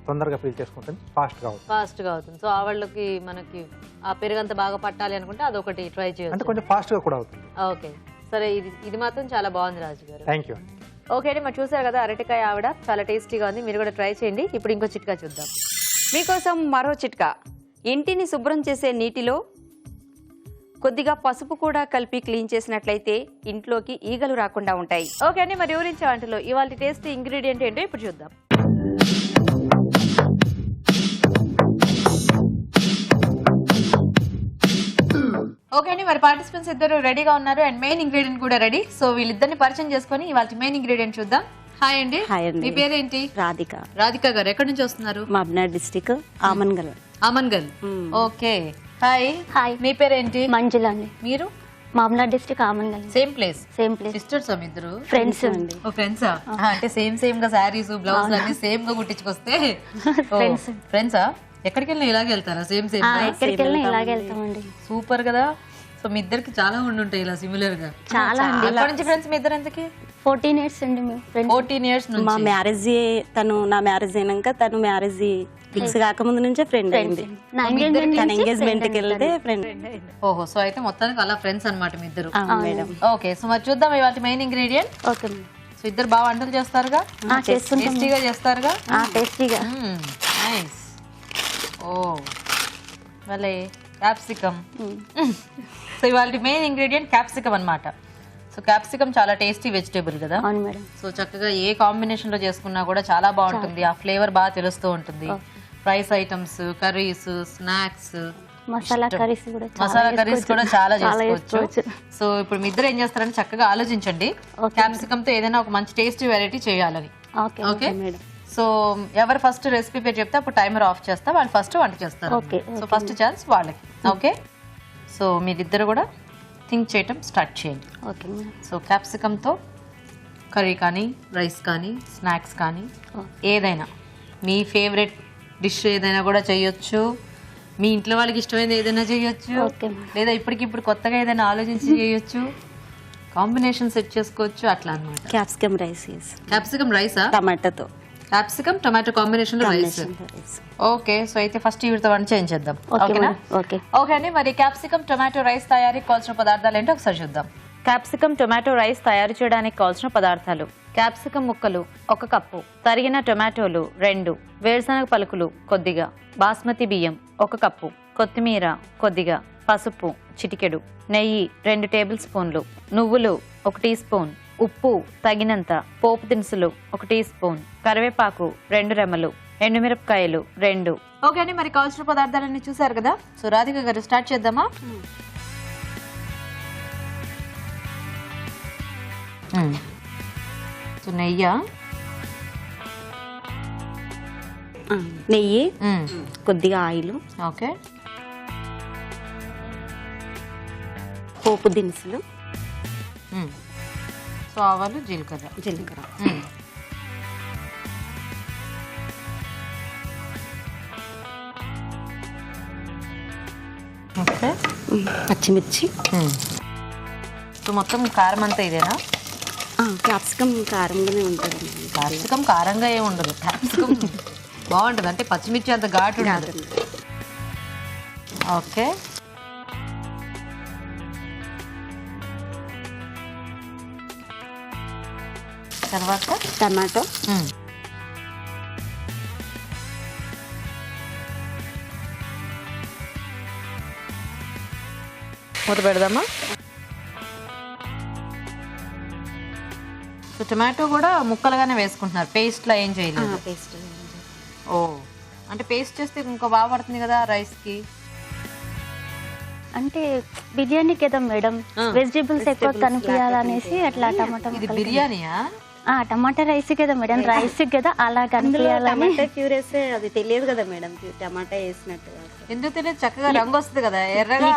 తొందరగా ఫీల్ చేసుకుంటుంది, ఫాస్ట్ గా అవుతుంది. సో ఆవళ్ళకి మనకి ఆ పెరుగు అంత బాగా పట్టాలి అనుకుంటే అదొకటి ట్రై చేయాలి, అంటే కొంచెం ఫాస్ట్ గా కూడా అవుతుంది. ఓకే, సరే, ఇది మాత్రం చాలా బాగుంది రాజు గారు. Thank you. ఓకే అండి, మరి చూసారు కదా అరటికాయ ఆవిడ చాలా టేస్టీగా ఉంది, మీరు కూడా ట్రై చేయండి. ఇప్పుడు ఇంకో చిట్కా చూద్దాం. మీకోసం మరో చిట్కా. ఇంటిని శుభ్రం చేసే నీటిలో కొద్దిగా పసుపు కూడా కలిపి క్లీన్ చేసినట్లయితే ఇంట్లోకి ఈగలు రాకుండా ఉంటాయి. ఓకే అండి, మరి ఊరించే వంటలో ఇవాళ టేస్టీ ఇంగ్రీడియంట్ ఏంటో ఇప్పుడు చూద్దాం. ఓకే అండి, మరి పార్టిసిపెంట్స్ ఇద్దరు రెడీగా ఉన్నారు అండ్ మెయిన్ ఇంగ్రీడియంట్ కూడా రెడీ. సో వీళ్ళిద్దరిని పరిచయం చేసుకుని ఇవాళ మెయిన్ ఇంగ్రీడియంట్ చూద్దాం. హాయ్ అండి. మీ పేరేంటి? రాధిక. రాధిక గారు ఎక్కడి నుంచి వస్తున్నారు? Mahbubnagar district, Amangal. Amangal, okay. Hi. Hi. మీ పేరేంటి? మంజుల అండి. మీరు? Mahbubnagar district, Amangal. Same place? Same place. Sisters ఇద్దరు? ఫ్రెండ్స్ అండి. ఓ ఫ్రెండ్సా? అంటే సేమ్ గా సారీస్ బ్లౌజ్ అన్ని సేమ్ గా కుట్టించుకొస్తే ఫ్రెండ్సా? ఎక్కడికి వెళ్ళినా ఇలాగే వెళ్తారా? సేమ్ ఎక్కడికి వెళ్ళినా ఇలాగే వెళ్తామండి. సూపర్ కదా. సో మీ ఇద్దరికి చాలా ఉండుంటాయి ఇలా సిమిలర్ గా. చాలా అండి. ఎప్పటి నుంచి ఫ్రెండ్స్ మీ ఇద్దరు? ఎంతకి? 14 years అండి. మేము 14 years నుంచి. మా మ్యారేజ్, నా మ్యారేజ్ అయినాక తను మ్యారేజ్ ఫిక్స్ కాకముందు నుంచే ఫ్రెండ్ అయింది. తన ఎంగేజ్మెంట్ కి వెళ్తే ఫ్రెండ్. ఓహో, సో అయితే మొత్తానికి అలా ఫ్రెండ్స్ అన్నమాట మీ ఇద్దరు. మేడం. ఓకే, సో మరి చూద్దాం ఇవాళ మెయిన్ ఇంగ్రీడియంట్. ఓకే. సో ఇద్దరు బాగా వంటలు చేస్తారుగా? టేస్టీగా చేస్తారుగా? టేస్టీగా. నైస్. ఓ భలే. క్యాప్సికమ్. సో ఇవాళ మెయిన్ ఇంగ్రీడియంట్ క్యాప్సికమ్ అన్నమాట. సో క్యాప్సికమ్ చాలా టేస్టీ వెజిటేబుల్ కదా. అవును మేడం. సో చక్కగా ఏ కాంబినేషన్ లో చేసుకున్నా కూడా చాలా బాగుంటుంది, ఆ ఫ్లేవర్ బాగా తెలుస్తూ ఉంటుంది. Fries items, curries, snacks, masala curries కూడా చాలా చేసుకోవచ్చు. సో ఇప్పుడు మీ ఇద్దరు ఏం చేస్తారని చక్కగా ఆలోచించండి, క్యాప్సికమ్ తో ఏదైనా ఒక మంచి టేస్టీ వెరైటీ చేయాలని. ఓకే. సో ఎవరు ఫస్ట్ రెసిపీ పేరు చెప్తే అప్పుడు టైమర్ ఆఫ్ చేస్తా, వాళ్ళు ఫస్ట్ వంట చేస్తారు. సో ఫస్ట్ ఛాన్స్ వాళ్ళకి. ఓకే, సో మీరిద్దరు కూడా థింక్ చేయటం స్టార్ట్ చేయండి. ఓకే. సో క్యాప్సికమ్తో కర్రీ కానీ, రైస్ కానీ, స్నాక్స్ కానీ, ఏదైనా మీ ఫేవరెట్ డిష్ ఏదైనా కూడా చేయొచ్చు. మీ ఇంట్లో వాళ్ళకి ఇష్టమైనది ఏదైనా చేయొచ్చు, లేదా ఇప్పటికిప్పుడు కొత్తగా ఏదైనా ఆలోచించి చేయొచ్చు. కాంబినేషన్ సెట్ చేసుకోవచ్చు, అట్లా అన్నమాట. Capsicum rice. క్యాప్సికమ్ రైసా? టమాటోతో. క్యాప్సికమ్ టొమాటో కాంబినేషన్ లో రైస్. ఓకే, సో అయితే ఫస్ట్ వీటితో వంట చేయించేద్దాం. ఓకేనా? ఓకే అండి, మరి క్యాప్సికమ్ టొమాటో రైస్ తయారీకి కావాల్సిన పదార్థాలు ఏంటో ఒకసారి చూద్దాం. క్యాప్సికమ్ టొమాటో రైస్ తయారు చేయడానికి కావాల్సిన పదార్థాలు: క్యాప్సికమ్ ముక్కలు 1 కప్పు, తరిగిన టొమాటోలు 2, వేరుశనగ పలుకులు కొద్దిగా, బాస్మతి బియ్యం 1 కప్పు, కొత్తిమీర కొద్దిగా, పసుపు చిటికెడు, నెయ్యి 2 టేబుల్ స్పూన్లు, నువ్వులు 1 టీ స్పూన్, ఉప్పు తగినంత, పోపు దినుసులు 1 టీ స్పూన్, కరివేపాకు 2 రెమ్మలు, ఎండుమిరపకాయలు 2. ఓకే అండి, మరి కావాల్సిన పదార్థాలన్నీ చూసారు కదా. సో రాధిక గారు స్టార్ట్ చేద్దామా? సో నెయ్యి, నెయ్యి, కొద్దిగా ఆయిల్, ఓకే, పోపు దినుసులు, సో ఆవాలు, జీలకర్ర, ఓకే, పచ్చిమిర్చి. సో మొత్తం కారం అంతా ఇదేనా? క్యాప్సికమ్ కారంగానే ఉంటుంది. క్యాప్సికం కారంగా ఏమి ఉండదు, క్యాప్సికం బాగుంటుంది, అంటే పచ్చిమిర్చి అంత ఘాటు ఉండదు. ఓకే, తర్వాత టమాటో, మూత పెడదామా? సో టమాటో కూడా ముక్కలుగానే వేసుకుంటున్నారు, పేస్ట్లా ఏం చేయలేదు. పేస్ట్. ఓ, అంటే పేస్ట్ చేస్తే ఇంకా బాగా పడుతుంది కదా రైస్కి. అంటే బిర్యానీ కదా మేడం, వెజిటేబుల్స్ ఎక్కువ కనిపించాలనేసి అట్లా టమాటా ఇది బిర్యానీయా? టమాటా రైస్ కదా మేడం, రైస్ కదా అలా కనిపించాలని. టమాటా ప్యూర్ వేస్తే అది తెలియదు కదా మేడం, టమాటా వేసినట్టు. ఎందుకు తెలియదు, చక్కగా రంగు వస్తుంది కదా, ఎర్రగా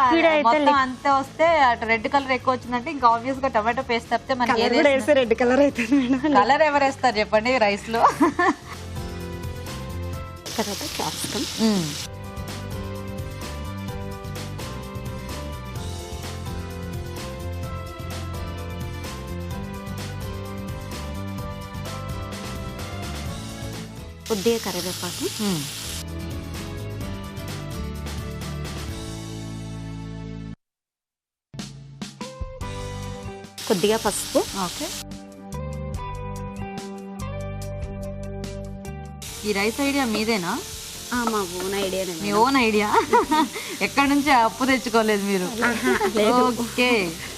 మొత్తం అంతే వస్తే అటు రెడ్ కలర్ ఎక్కువ వచ్చిందంటే ఇంకా ఆబ్వియస్ గా టమాటో పేస్ట్ తప్పితే మనకి రెడ్ కలర్ అవుతుంది మేడం. కలర్ ఎవరు వేస్తారు చెప్పండి రైస్ లో? తర్వాత క్యాప్సికమ్, కొద్దిగా కరివేపాకు, కొద్దిగా పసుపు. ఓకే, ఈ రైస్ ఐడియా మీదేనా? మా ఓన్ ఐడియానే. మీ ఓన్ ఐడియా? ఎక్కడి నుంచి అప్పు తెచ్చుకోలేదు మీరు? ఓకే,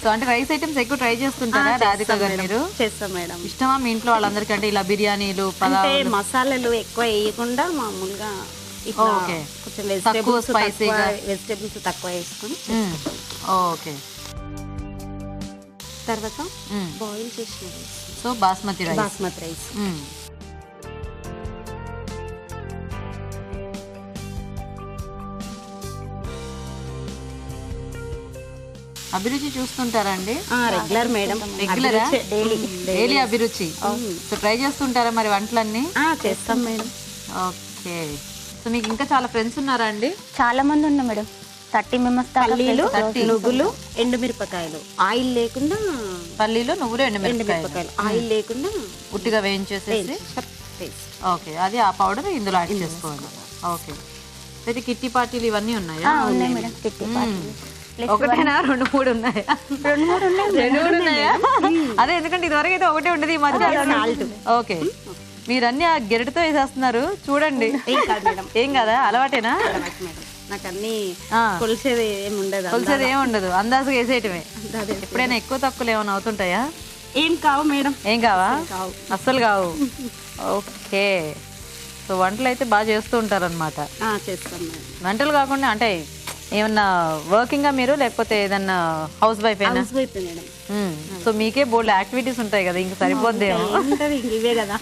సో అంటే రైస్ ఐటమ్స్ ఎక్కువ ట్రై చేస్తుంటారా రాధిక గారు మీరు? చేస్తాం మేడం. ఇష్టమా మీ ఇంట్లో వాళ్ళందరికీ అంటే ఇలా బిర్యానీలు, అంటే మసాలాలు ఎక్కువ వేయకుండా మామూలుగా ఓకే, కొంచెం తక్కువ స్పైసీగా, వెజిటేబుల్స్ తక్కువ వేసుకొని. ఓకే, తర్వాత బాయిల్ చేసిన rice, so basmati rice. Abhiruchi చూస్తుంటారా అండి? రెగ్యులర్ మేడం, రెగ్యులరా? డైలీ అభిరుచి. సో ట్రై చేస్తుంటారా మరి వంటలన్నీ? చేస్తాం మేడం. ఓకే, సో మీకు ఇంకా చాలా ఫ్రెండ్స్ ఉన్నారా అండి? చాలా మంది ఉన్నారు మేడం, 30 మెంబర్స్. పల్లీలు, నువ్వులు, ఎండుమిరపకాయలు, ఆయిల్ లేకుండా. పల్లీలు, నువ్వులు, ఎండుమిరపకాయలు ఆయిల్ లేకుండా ఉట్టిగా వేయించేసేసి. ఓకే, అది ఆ పౌడర్ ఇందులో యాడ్ చేసుకోవాలి. ఓకే, అయితే కిట్టి పార్టీలు ఇవన్నీ ఉన్నాయా? ఉన్నాయి మేడం, కిట్టి పార్టీలు. ఒకటేనా, 2-3 ఉన్నాయా? 2-3 ఉన్నాయా? అదే, ఎందుకంటే ఇదివరకు అయితే ఒకటే ఉండదు, ఈ మధ్య. ఓకే, మీరన్నీ ఆ గెరటితో వేసేస్తున్నారు చూడండి. ఏం కదా, అలవాటేనా? నాకు అన్ని కొలిసేది ఏమి ఉండదు, అందాజుగా వేసేయటమే. ఎప్పుడైనా ఎక్కువ తక్కువలు ఏమైనా అవుతుంటాయా? ఏం కావు మేడం. ఏం కావా? అస్సలు కావు. ఓకే, సో వంటలు అయితే బాగా చేస్తూ ఉంటారనమాట. చేస్తాం. వంటలు కాకుండా అంటే ఏమన్నా వర్కింగా మీరు, లేకపోతే ఏదన్నా హౌస్ వైఫ్ అయినా? సో మీకే బోల్డ్ యాక్టివిటీస్ ఉంటాయి కదా, ఇంక సరిపోద్దేమో.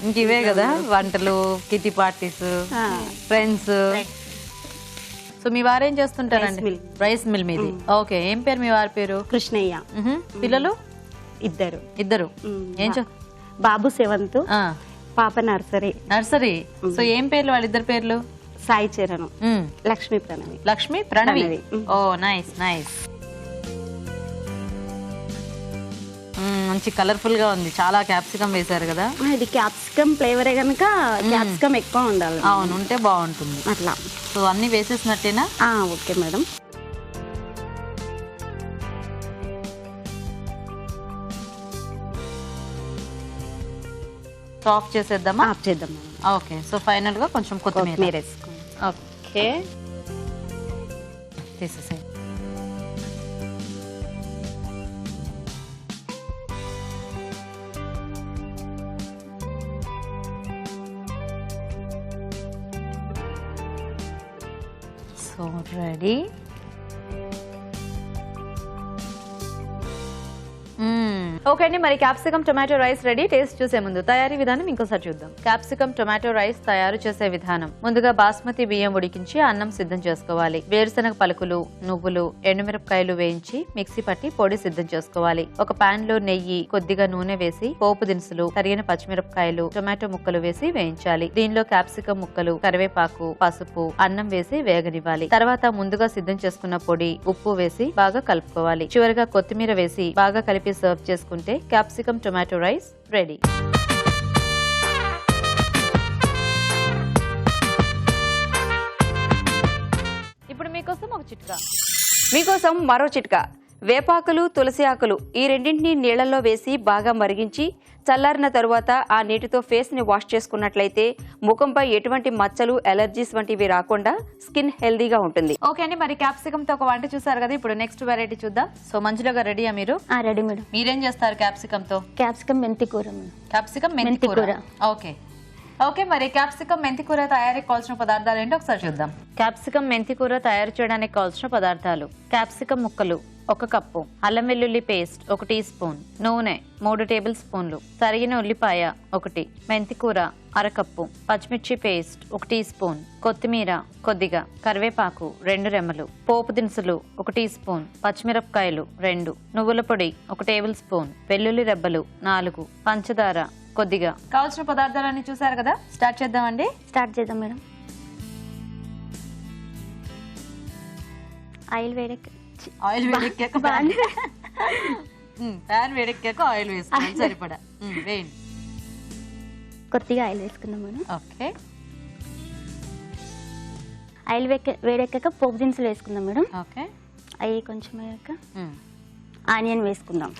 ఇంక ఇవే కదా వంటలు, కిట్టి పార్టీస్, ఫ్రెండ్స్. సో మీ వారు ఏం చేస్తుంటారండి? రైస్ మిల్ మీది. ఓకే, ఏం పేరు మీ వారి పేరు? కృష్ణయ్య. పిల్లలు? ఇద్దరు. ఏం బాబు 7th, పాప నర్సరీ. సో ఏం పేర్లు వాళ్ళిద్దరు పేర్లు? సాయి చరణ్, లక్ష్మీ ప్రణవి. ఓ నైస్. మంచి కలర్ఫుల్ గా ఉంది, చాలా క్యాప్సికం వేశారు కదా. ఇది క్యాప్సికం ఫ్లేవరే కనుక క్యాప్సికం ఎక్కువ ఉండాలి. అవును, ఉంటే బాగుంటుంది అట్లా. సో అన్ని వేసేసినట్టేనా? Okay madam. ఆఫ్ చేసేద్దామా? ఆఫ్ చేద్దాం. ఓకే, సో ఫైనల్ గా కొంచెం కొత్తిమీర వేసుకోండి. ఓకే, తీసేసాయి. So ready. ఓకే అండి, మరి capsicum tomato rice ready. Taste చూసే ముందు తయారీ విధానం ఇంకోసారి చూద్దాం. క్యాప్సికమ్ టొమాటో రైస్ తయారు చేసే విధానం: ముందుగా బాస్మతి బియ్యం ఉడికించి అన్నం సిద్ధం చేసుకోవాలి. వేరుశనగ పలుకులు, నువ్వులు, ఎండుమిరపకాయలు వేయించి మిక్సీ పట్టి పొడి సిద్ధం చేసుకోవాలి. ఒక పాన్ లో నెయ్యి, కొద్దిగా నూనె వేసి పోపు దినుసులు, తరిగిన పచ్చిమిరపకాయలు, టొమాటో ముక్కలు వేసి వేయించాలి. దీనిలో క్యాప్సికమ్ ముక్కలు, కరివేపాకు, పసుపు, అన్నం వేసి వేగనివ్వాలి. తర్వాత ముందుగా సిద్ధం చేసుకున్న పొడి, ఉప్పు వేసి బాగా కలుపుకోవాలి. చివరిగా కొత్తిమీర వేసి బాగా కలిపి సర్వ్ చేసుకుంటే క్యాప్సికమ్ టొమాటో రైస్ రెడీ. ఇప్పుడు మీకోసం ఒక చిట్కా. మీకోసం మరో చిట్కా. వేపాకులు, తులసి ఆకులు ఈ రెండింటిని నీళ్లలో వేసి బాగా మరిగించి చల్లారిన తరువాత ఆ నీటితో ఫేస్ ని వాష్ చేసుకున్నట్లయితే ముఖంపై ఎటువంటి మచ్చలు, ఎలర్జీస్ వంటివి రాకుండా స్కిన్ హెల్దీగా ఉంటుంది. ఓకే అండి, మరి క్యాప్సికమ్ తో ఒక వంట చూసారు కదా, ఇప్పుడు నెక్స్ట్ వెరైటీ చూద్దాం. సో మంజుల గారు రెడీయా మీరు? Ready madam. మీరేం చేస్తారు క్యాప్సికమ్ తో? క్యాప్సికమ్ మెంతి కూర మేడం. క్యాప్సికమ్ మెంతి కూర. ఓకే ఓకే, మరి క్యాప్సికమ్ మెంతి కూర తయారీకి కావాల్సిన పదార్థాలు ఏంటో ఒకసారి చూద్దాం. క్యాప్సికమ్ మెంతి కూర తయారు చేయడానికి కావాల్సిన పదార్థాలు: క్యాప్సికమ్ ముక్కలు 1 కప్పు, అల్లం వెల్లుల్లి పేస్ట్ 1 టీ స్పూన్, నూనె 3 టేబుల్ స్పూన్లు, తరిగిన ఉల్లిపాయ 1, మెంతి కూర 1/2 కప్పు, పచ్చిమిర్చి పేస్ట్ 1 టీ స్పూన్, కొత్తిమీర కొద్దిగా, కరివేపాకు 2 రెమ్మలు, పోపు దినుసులు 1 టీ స్పూన్, పచ్చిమిరపకాయలు 2, నువ్వుల పొడి 1 టేబుల్ స్పూన్, వెల్లుల్లి రెబ్బలు 4, పంచదార కొద్దిగా. కావాల్సిన పదార్థాలన్నీ చూసారు కదా, స్టార్ట్ చేద్దామండి. స్టార్ట్ చేద్దాం మేడం. ఆయిల్ వేడెక్కి ఆయిల్ వేడెక్కాక ప్యాన్ వేడెక్కాక ఆయిల్ వేసుకోవాలి సరిపడా. వేయండి. కొద్దిగా ఆయిల్ వేసుకుందాం మేడం. ఓకే, ఆయిల్ వేడెక్కాక పోపు దినుసులు వేసుకుందాం మేడం. ఓకే, అవి కొంచెం వేయక ఆనియన్ వేసుకుందాం.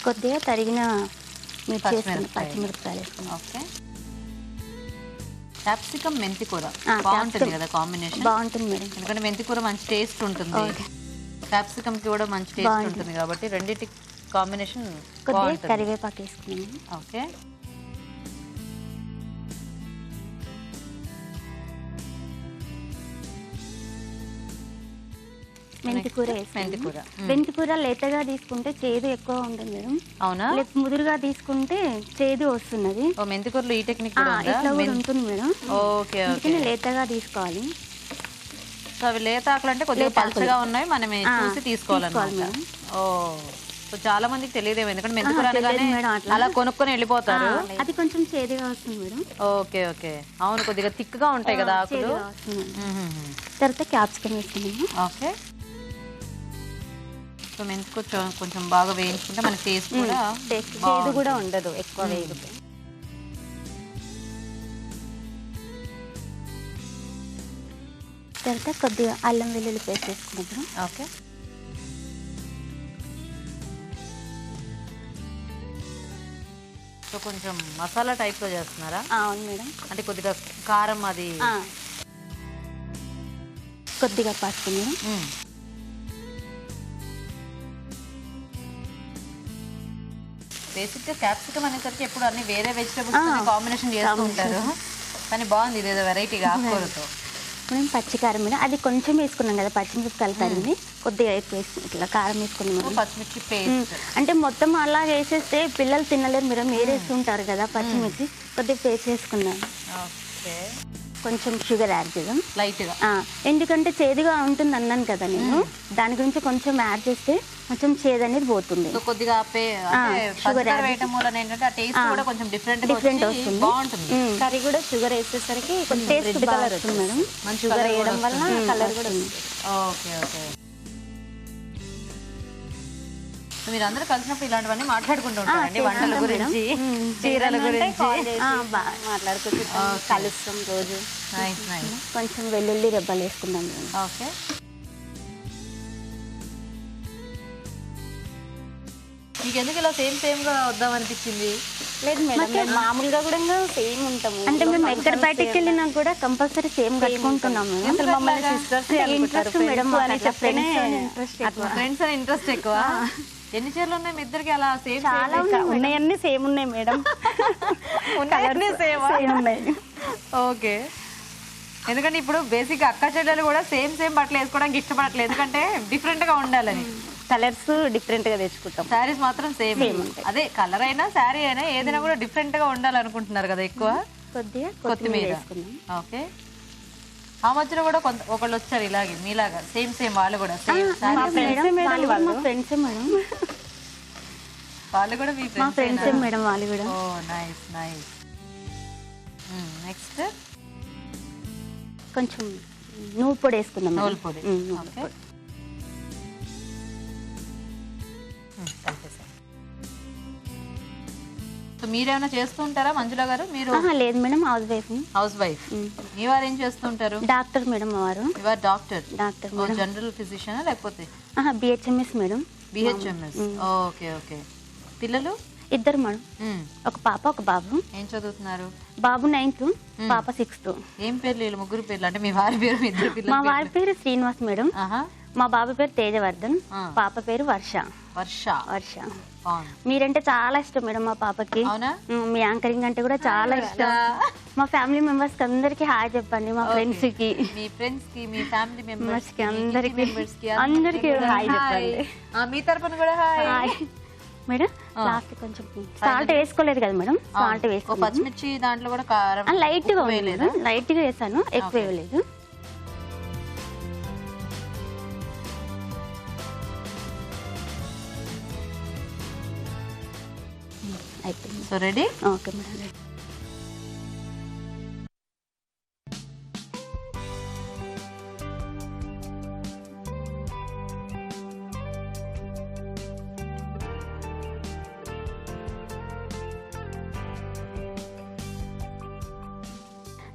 కొద్దిగా తరిగిన మిర్చి వేసుకుందాం, పచ్చిమిరపకాయలు వేసుకుందాం. ఓకే, క్యాప్సికమ్ మెంతి కూర బాగుంటుంది కదా కాంబినేషన్? బాగుంటుంది మేడం, ఎందుకంటే మెంతి కూర మంచి టేస్ట్ ఉంటుంది, క్యాప్సికమ్ కి కూడా మంచి టేస్ట్ ఉంటుంది కాబట్టి రెండింటి కాంబినేషన్ కొద్దిగా బాగుంటుంది. కరివేపాకు వేసుకున్నాము. ఓకే, మెంతి కూర మెంతి కూర. మెంతి కూర లేతగా తీసుకుంటే చేదు ఎక్కువ ఉంటుంది మేడం. అవునా? ముదురుగా తీసుకుంటే చేదు వస్తున్నది. ఓ మెంతి కూరలో ఈ టెక్నిక్ కూడా ఉందా? ఇట్లా కూడా ఉంటుంది మేడం. ఓకే ఓకే, లేతగా తీసుకోవాలి. సో అవి లేత ఆకులు అంటే కొద్దిగా పల్చగా ఉన్నాయి, మనం చూసి తీసుకోవాలన్నమాట. ఓ, సో చాలా మందికి తెలియదేమో, ఎందుకంటే మెంతి కూర అనగానే అలా కొనుక్కొని వెళ్ళిపోతారు. అది కొంచెం చేదుగా వస్తుంది మేడం. ఓకే ఓకే, అవును, కొద్దిగా థిక్గా ఉంటాయి కదా ఆకులు. తర్వాత క్యాప్సికమ్ వేసుకున్నాము. ఓకే, సో మెంతి కొంచెం బాగా వేయించుకుంటే మనకి టేస్ట్ కూడా చేదు కూడా ఉండదు ఎక్కువ వేగితే. తర్వాత కొద్దిగా అల్లం వెల్లుల్లి పేస్ట్ వేసుకున్నాం. ఓకే, సో కొంచెం మసాలా టైప్లో చేస్తున్నారా? అవును మేడం. అంటే కొద్దిగా కారం అది, కొద్దిగా పసుపు మేడం. బేసిక్గా క్యాప్సికమ్ అనేసరికి ఎప్పుడు అన్ని వేరే వెజిటబుల్స్ కాంబినేషన్ చేస్తూ ఉంటారు, కానీ బాగుంది ఇదేదో వెరైటీగా ఆకుకూరతో. మేము పచ్చికారం మీద అది కొంచెం వేసుకున్నాం కదా, పచ్చిమిరపకాయలు తరిగి కొద్దిగా ఎక్కువ వేసుకున్నాం, ఇట్లా కారం వేసుకున్నాం. పచ్చిమిర్చి పేస్ట్ అంటే మొత్తం అలా వేసేస్తే పిల్లలు తినలేరు మేడం, వేరేస్తుంటారు కదా పచ్చిమిర్చి, కొద్దిగా పేస్ట్ వేసుకున్నాం. ఓకే, కొంచెం షుగర్ యాడ్ చేద్దాం లైట్గా, ఎందుకంటే చేదుగా ఉంటుంది అన్నాను కదా నేను, దాని గురించి కొంచెం యాడ్ చేస్తే కొంచెం చేదు అనేది పోతుంది. కొద్దిగా షుగర్ వేయడం వల్ల ఏంటంటే ఆ టేస్ట్ కూడా కొంచెం డిఫరెంట్ వస్తుంది, బాగుంటుంది. కర్రీ కూడా షుగర్ వేసేసరికి కొంచెం టేస్ట్ కలర్ వస్తుంది మేడం, షుగర్ వేయడం వల్ల కలర్ కూడా వస్తుంది. ఓకే ఓకే, మీరు అందరూ కలిసినప్పుడు ఇలాంటివన్నీ మాట్లాడుకుంటూ ఉంటారండి, వంటల గురించి, చీరల గురించి మాట్లాడుకుంటూ కలుస్తాం రోజు. కొంచెం వెల్లుల్లి రెబ్బలు వేసుకుందాం. ఓకే, మీకు ఎందుకు ఇలా సేమ్ గా వద్దాం అనిపించింది? లేదు మేడం మేము మామూలుగా కూడా సేమ్ ఉంటాము. అంటే మేము ఎక్కడ బయటకు వెళ్ళినా కూడా కంపల్సరీ సేమ్ కట్టుకుంటున్నాం మేడం. అసలు మమ్మల్ని సిస్టర్స్ ఇంట్రెస్ట్ మేడం అని చెప్తేనే ఫ్రెండ్స్ అని ఇంట్రెస్ట్ ఎక్కువ. ఎన్ని చీరలు ఉన్నాయి మీ ఇద్దరికి అలా సేమ్? చాలా ఉన్నాయన్నీ సేమ్ ఉన్నాయి మేడం. సేమ్ ఉన్నాయి. ఓకే. ఎందుకంటే ఇప్పుడు బేసిక్ అక్క చెల్లెలు కూడా సేమ్ బట్టలు వేసుకోవడానికి ఇష్టపడట్లేదు, ఎందుకంటే డిఫరెంట్ గా ఉండాలని. కలర్స్ డిఫరెంట్ గా తెచ్చుకుంటాం. శారీస్ మాత్రం సేమ్. అదే కలర్ అయినా శారీ అయినా ఏదైనా కూడా డిఫరెంట్ గా ఉండాలనుకుంటున్నారు కదా ఎక్కువ. కొద్దిగా కొత్తిమీర. ఓకే. ఆ మధ్యలో కూడా ఒకళ్ళు వచ్చారు ఇలాగే మీలాగా సేమ్ వాళ్ళు కూడా సేమ్ మా ఫ్రెండ్సే మేడం. వాళ్ళు కూడా మీ మా ఫ్రెండ్సే ఫ్రెండ్స్. మేడం వాళ్ళు కూడా. ఓ నైస్ నైస్. నెక్స్ట్ కొంచెం నువ్వు పొడి వేసుకుందాం నూలు మేడం. పొడి. నువ్వుల ఓకే. పొడి. కలిపేసాం. సో మీరేమైనా చేస్తూ ఉంటారా మంజుల గారు? మీరు లేదు madam, housewife. Housewife. మీ వారు ఏం చేస్తూ ఉంటారు? డాక్టర్ మేడం మా వారు. మీ వారు డాక్టర్. Doctor madam. జనరల్ ఫిజిషియనా లేకపోతే BHMS madam. BHMS? Okay okay. పిల్లలు? ఇద్దరు మేడం, మ్మ్. ఒక పాప ఒక బాబు. ఏం చదువుతున్నారు? బాబు 9th, పాప 6th. ఏం పేర్లు వీళ్ళు ముగ్గురు పేర్లు? అంటే మీ వారి పేరు మీ ఇద్దరు మా పిల్లలు? వారి పేరు శ్రీనివాస్ మేడం. ఆహా. మా బాబు పేరు తేజవర్ధన్, ఆ. పాప పేరు వర్ష. వర్ష. వర్ష. బాగుంది. మీరంటే చాలా ఇష్టం మేడం మా పాపకి. అవునా? మీ యాంకరింగ్ అంటే కూడా చాలా ఇష్టం. మా ఫ్యామిలీ మెంబర్స్ కి అందరికి హాయ్ చెప్పండి. మా ఫ్రెండ్స్ కి, మీ ఫ్రెండ్స్ కి, మీ ఫ్యామిలీ మెంబర్స్ కి, అందరికి అందరికి అందరికి హాయ్ చెప్పండి. మీ తరపున కూడా హాయ్. Hi madam. లాస్ట్ కొంచెం సాల్ట్ వేసుకోలేదు కదా మేడం, సాల్ట్ ఓ వేసుకో. పచ్చిమిర్చి దాంట్లో కూడా కారం లైట్ గా వేయలేదు, లైట్ గా వేసాను, ఎక్కువ వేయలేదు. అయిపోయింది. So ready? Okay madam.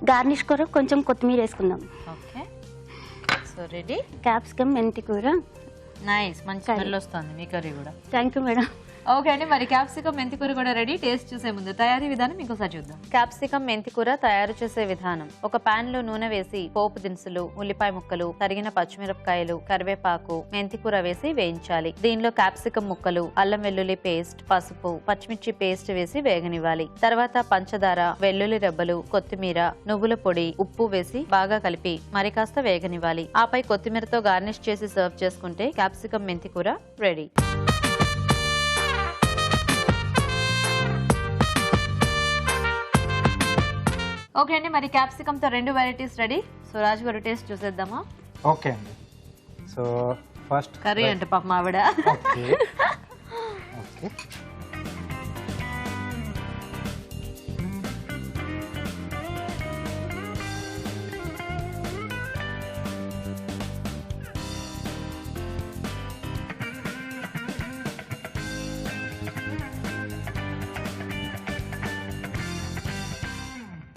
Garnish కూర కొంచెం కొత్తిమీర వేసుకుందాం. ఓకే. So ready? క్యాప్సికమ్ మెంతి కూర. నైస్. మంచి స్మెల్ వస్తుంది మీ కర్రీ కూడా. Thank you madam. ఓకే అండి, మరి క్యాప్సికమ్ మెంతికూర కూడా రెడీ. టేస్ట్ చూసే ముందు తయారీ విధానం ఇంకోసారి చూద్దాం. క్యాప్సికమ్ మెంతికూర తయారు చేసే విధానం: ఒక పాన్ లో నూనె వేసి పోపు దినుసులు, ఉల్లిపాయ ముక్కలు, తరిగిన పచ్చిమిరపకాయలు, కరివేపాకు, మెంతికూర వేసి వేయించాలి. దీనిలో క్యాప్సికమ్ ముక్కలు, అల్లం వెల్లుల్లి పేస్ట్, పసుపు, పచ్చిమిర్చి పేస్ట్ వేసి వేగనివ్వాలి. తర్వాత పంచదార, వెల్లుల్లి రెబ్బలు, కొత్తిమీర, నువ్వుల పొడి, ఉప్పు వేసి బాగా కలిపి మరి కాస్త వేగనివ్వాలి. ఆపై కొత్తిమీరతో గార్నిష్ చేసి సర్వ్ చేసుకుంటే క్యాప్సికమ్ మెంతికూర రెడీ. ఓకే అండి, మరి క్యాప్సికమ్ తో 2 వెరైటీస్ రెడీ. సో రాజు గారు టేస్ట్ చూసేద్దామా? ఓకే అండి. సో ఫస్ట్ కర్రీ అంటే పాపం ఆవిడ. Okay okay.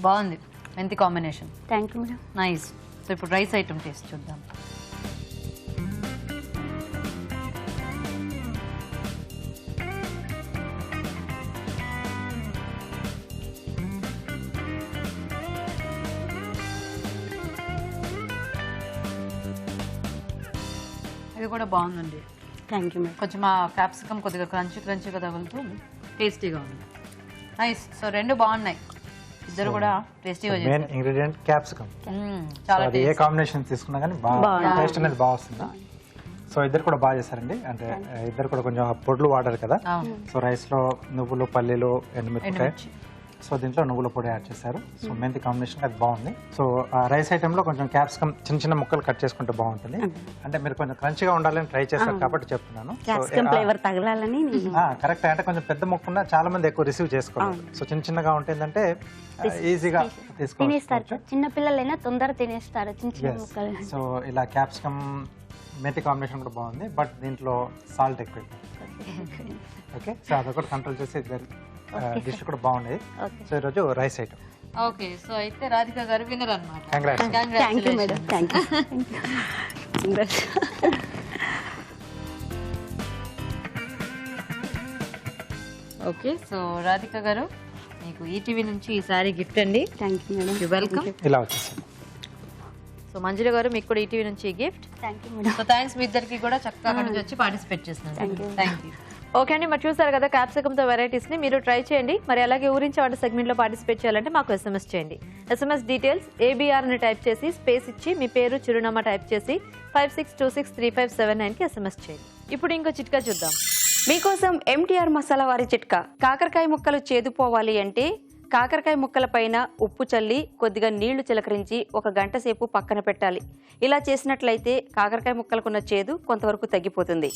బాగుంది మెంతి combination. Thank you madam. Nice. So ఇప్పుడు రైస్ ఐటమ్ టేస్ట్ చూద్దాం. ఇది కూడా బాగుందండి. Thank you madam. కొంచెం ఆ క్యాప్సికమ్ కొద్దిగా క్రంచీగా తగులుతూ టేస్టీగా ఉంది. నైస్. సో 2 బాగున్నాయి, ఇద్దరు కూడా టేస్టీగా మెయిన్ చేశారు. Ingredient capsicum. చాలా అది ఏ కాంబినేషన్ తీసుకున్నా కానీ బాగా టేస్ట్ అనేది బాగా వస్తుంది. సో ఇద్దరు కూడా బాగా చేశారండి. అంటే ఇద్దరు కూడా కొంచెం పొడులు వాడారు కదా. అవును. సో రైస్ లో నువ్వులు, పల్లీలు, ఎండుమిరపకాయ, ఎండుమిర్చి. సో దీంట్లో నువ్వుల పొడి యాడ్ చేశారు. సో మెంతి కాంబినేషన్ అది బాగుంది. సో ఆ రైస్ ఐటమ్ లో కొంచెం క్యాప్సికమ్ చిన్న చిన్న ముక్కలు కట్ చేసుకుంటే బాగుంటుంది. అంటే మీరు కొంచెం క్రంచిగా ఉండాలని ట్రై చేస్తారు కాబట్టి చెప్తున్నాను. క్యాప్సికమ్ ఫ్లేవర్ తగలాలని కరెక్ట్. అంటే కొంచెం పెద్ద ముక్కున్న చాలా మంది ఎక్కువ రిసీవ్ చేసుకోవాలి. సో చిన్న చిన్నగా ఉంటుందంటే ఈజీగా తీసుకోవచ్చు. తినేస్తారు, చిన్న పిల్లలైనా తొందర తినేస్తారు చిన్న చిన్న ముక్కలు. సో ఇలా క్యాప్సికమ్ మెంతి కాంబినేషన్ కూడా బాగుంది, బట్ దీంట్లో సాల్ట్ ఎక్కువ. ఓకే. సో అదొకటి కంట్రోల్ చేసి ఇద్దరు డిష్ కూడా బాగుండేది. సో ఈరోజు రైస్ ఐటమ్. ఓకే. సో అయితే రాధిక గారు విన్నర్ అన్నమాట. Thank you madam. Thank you. Okay, so Radhika గారు మీకు ఈటీవీ నుంచి ఈ సారీ గిఫ్ట్ అండి. Thank you madam. వెల్కమ్. ఇలా వచ్చేసింది. సో మంజుల గారు మీకు కూడా ఈటీవీ నుంచి gift. Thank you madam. So thanks మీ ఇద్దరికి కూడా చక్కగా అక్కడి నుంచి వచ్చి పార్టిసిపేట్ చేస్తున్నారు. Thank you. ఓకే అండి, మరి చూసారు కదా క్యాప్సికమ్తో వెరైటీస్ని మీరు ట్రై చేయండి. మరి అలాగే ఊరించే వంట సెగ్మెంట్లో పార్టిసిపేట్ చేయాలంటే మాకు ఎస్ఎంఎస్ చేయండి. ఎస్ఎంఎస్ డీటెయిల్స్ ఏబిఆర్ అని టైప్ చేసి స్పేస్ ఇచ్చి మీ పేరు చిరునామా టైప్ చేసి 56263579కి ఎస్ఎంఎస్ చేయండి. ఇప్పుడు ఇంకో చిట్కా చూద్దాం. మీకోసం ఎంటీఆర్ మసాలా వారి చిట్కా. కాకరకాయ ముక్కలు చేదుపోవాలి అంటే కాకరకాయ ముక్కల పైన ఉప్పు చల్లి కొద్దిగా నీళ్లు చిలకరించి 1 గంట సేపు పక్కన పెట్టాలి. ఇలా చేసినట్లయితే కాకరకాయ ముక్కలకున్న చేదు కొంతవరకు తగ్గిపోతుంది.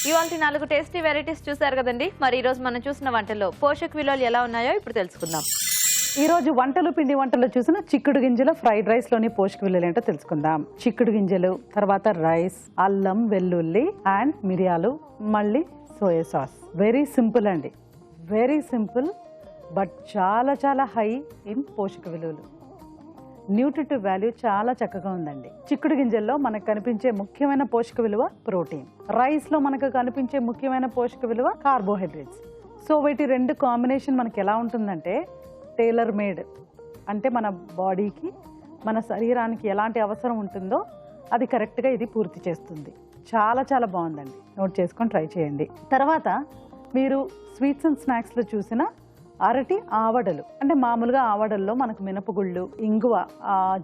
ఇవాళ 4 టేస్టీ వెరైటీస్ చూసారు కదండి. మరి ఈ రోజు మనం చూసిన వంటల్లో పోషక విలువలు ఎలా ఉన్నాయో ఇప్పుడు తెలుసుకుందాం. ఈ రోజు పిండి వంటల్లో చూసిన చిక్కుడు గింజల ఫ్రైడ్ రైస్ లోని పోషక విలువలు ఏంటో తెలుసుకుందాం. చిక్కుడు గింజలు, తర్వాత రైస్, అల్లం, వెల్లుల్లి అండ్ మిరియాలు, మళ్ళీ సోయా సాస్. వెరీ సింపుల్ అండి, వెరీ సింపుల్, బట్ చాలా చాలా హై ఇన్ పోషక విలువలు. న్యూట్రిటివ్ వాల్యూ చాలా చక్కగా ఉందండి. చిక్కుడు గింజల్లో మనకు కనిపించే ముఖ్యమైన పోషక విలువ ప్రోటీన్, రైస్ లో మనకు కనిపించే ముఖ్యమైన పోషక విలువ కార్బోహైడ్రేట్స్. సో వీటి 2 కాంబినేషన్ మనకి ఎలా ఉంటుందంటే టైలర్ మేడ్, అంటే మన బాడీకి మన శరీరానికి ఎలాంటి అవసరం ఉంటుందో అది కరెక్ట్గా ఇది పూర్తి చేస్తుంది. చాలా చాలా బాగుందండి, నోట్ చేసుకొని ట్రై చేయండి. తర్వాత మీరు స్వీట్స్ అండ్ స్నాక్స్లో చూసిన అరటి ఆవడలు, అంటే మామూలుగా ఆవడల్లో మనకు మినపగుళ్ళు, ఇంగువ,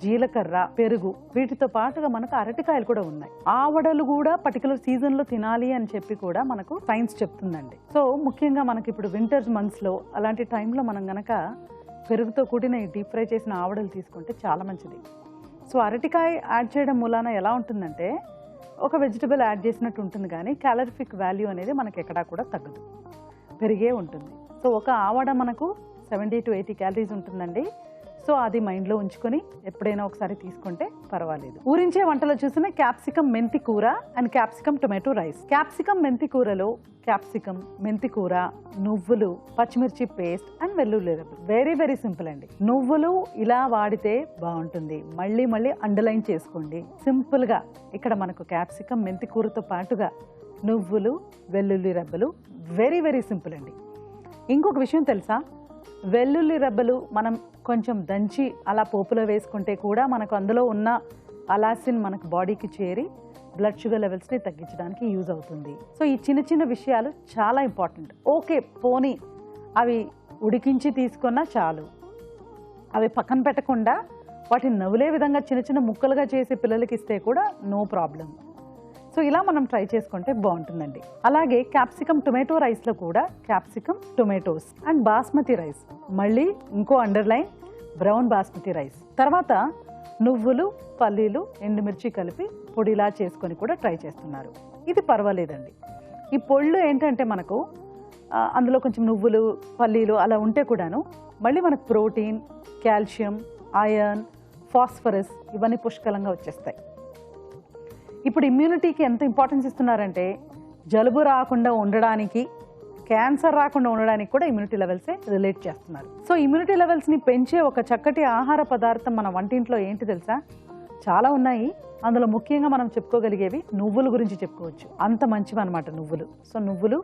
జీలకర్ర, పెరుగు, వీటితో పాటుగా మనకు అరటికాయలు కూడా ఉన్నాయి. ఆవడలు కూడా పర్టికులర్ సీజన్ లో తినాలి అని చెప్పి కూడా మనకు సైన్స్ చెప్తుందండి. సో ముఖ్యంగా మనకి ఇప్పుడు వింటర్స్ మంత్స్ లో అలాంటి టైంలో మనం గనక పెరుగుతో కూడిన ఈ డీప్ ఫ్రై చేసిన ఆవడలు తీసుకుంటే చాలా మంచిది. సో అరటికాయ యాడ్ చేయడం మూలాన ఎలా ఉంటుందంటే ఒక వెజిటబుల్ యాడ్ చేసినట్టు ఉంటుంది, కానీ క్యాలరిఫిక్ వాల్యూ అనేది మనకి ఎక్కడా కూడా తగ్గదు, పెరిగే ఉంటుంది. సో ఒక ఆవడ మనకు 70 to 80 క్యాలరీస్ ఉంటుందండి. సో అది మైండ్లో ఉంచుకొని ఎప్పుడైనా ఒకసారి తీసుకుంటే పర్వాలేదు. ఊరించే వంటలో చూసిన క్యాప్సికమ్ మెంతి కూర and capsicum tomato rice. Capsicum మెంతి కూరలో క్యాప్సికమ్, మెంతి కూర, నువ్వులు, పచ్చిమిర్చి పేస్ట్ అండ్ వెల్లుల్లి రెబ్బలు. వెరీ వెరీ సింపుల్ అండి. నువ్వులు ఇలా వాడితే బాగుంటుంది, మళ్ళీ మళ్ళీ అండర్లైన్ చేసుకోండి. సింపుల్ గా ఇక్కడ మనకు క్యాప్సికమ్ మెంతి కూరతో పాటుగా నువ్వులు, వెల్లుల్లి రెబ్బలు, వెరీ వెరీ సింపుల్ అండి. ఇంకొక విషయం తెలుసా, వెల్లుల్లి రెబ్బలు మనం కొంచెం దంచి అలా పోపులో వేసుకుంటే కూడా మనకు అందులో ఉన్న అలాసిన్ మనకు బాడీకి చేరి బ్లడ్ షుగర్ లెవెల్స్ని తగ్గించడానికి యూజ్ అవుతుంది. సో ఈ చిన్న చిన్న విషయాలు చాలా ఇంపార్టెంట్. ఓకే, పోనీ అవి ఉడికించి తీసుకున్నా చాలు, అవి పక్కన పెట్టకుండా వాటిని నవ్వులే విధంగా చిన్న చిన్న ముక్కలుగా చేసి పిల్లలకి ఇస్తే కూడా నో ప్రాబ్లం. సో ఇలా మనం ట్రై చేసుకుంటే బాగుంటుందండి. అలాగే క్యాప్సికమ్ టొమాటో రైస్లో కూడా capsicum, tomatoes and basmati rice, మళ్ళీ ఇంకో అండర్లైన్ బ్రౌన్ బాస్మతి రైస్. తర్వాత నువ్వులు, పల్లీలు, ఎండుమిర్చి కలిపి పొడిలా చేసుకొని కూడా ట్రై చేస్తున్నారు. ఇది పర్వాలేదండి. ఈ పొళ్ళు ఏంటంటే మనకు అందులో కొంచెం నువ్వులు, పల్లీలు అలా ఉంటే కూడాను మళ్ళీ మనకు ప్రోటీన్, కాల్షియం, ఐరన్, ఫాస్ఫరస్ ఇవన్నీ పుష్కలంగా వచ్చేస్తాయి. ఇప్పుడు ఇమ్యూనిటీకి ఎంత ఇంపార్టెన్స్ ఇస్తున్నారంటే జలుబు రాకుండా ఉండడానికి, క్యాన్సర్ రాకుండా ఉండడానికి కూడా ఇమ్యూనిటీ లెవెల్సే రిలేట్ చేస్తున్నారు. సో ఇమ్యూనిటీ లెవెల్స్ని పెంచే ఒక చక్కటి ఆహార పదార్థం మన వంటింట్లో ఏంటి తెలుసా? చాలా ఉన్నాయి. అందులో ముఖ్యంగా మనం చెప్పుకోగలిగేవి నువ్వుల గురించి చెప్పుకోవచ్చు. అంత మంచివి అనమాట నువ్వులు. సో నువ్వులు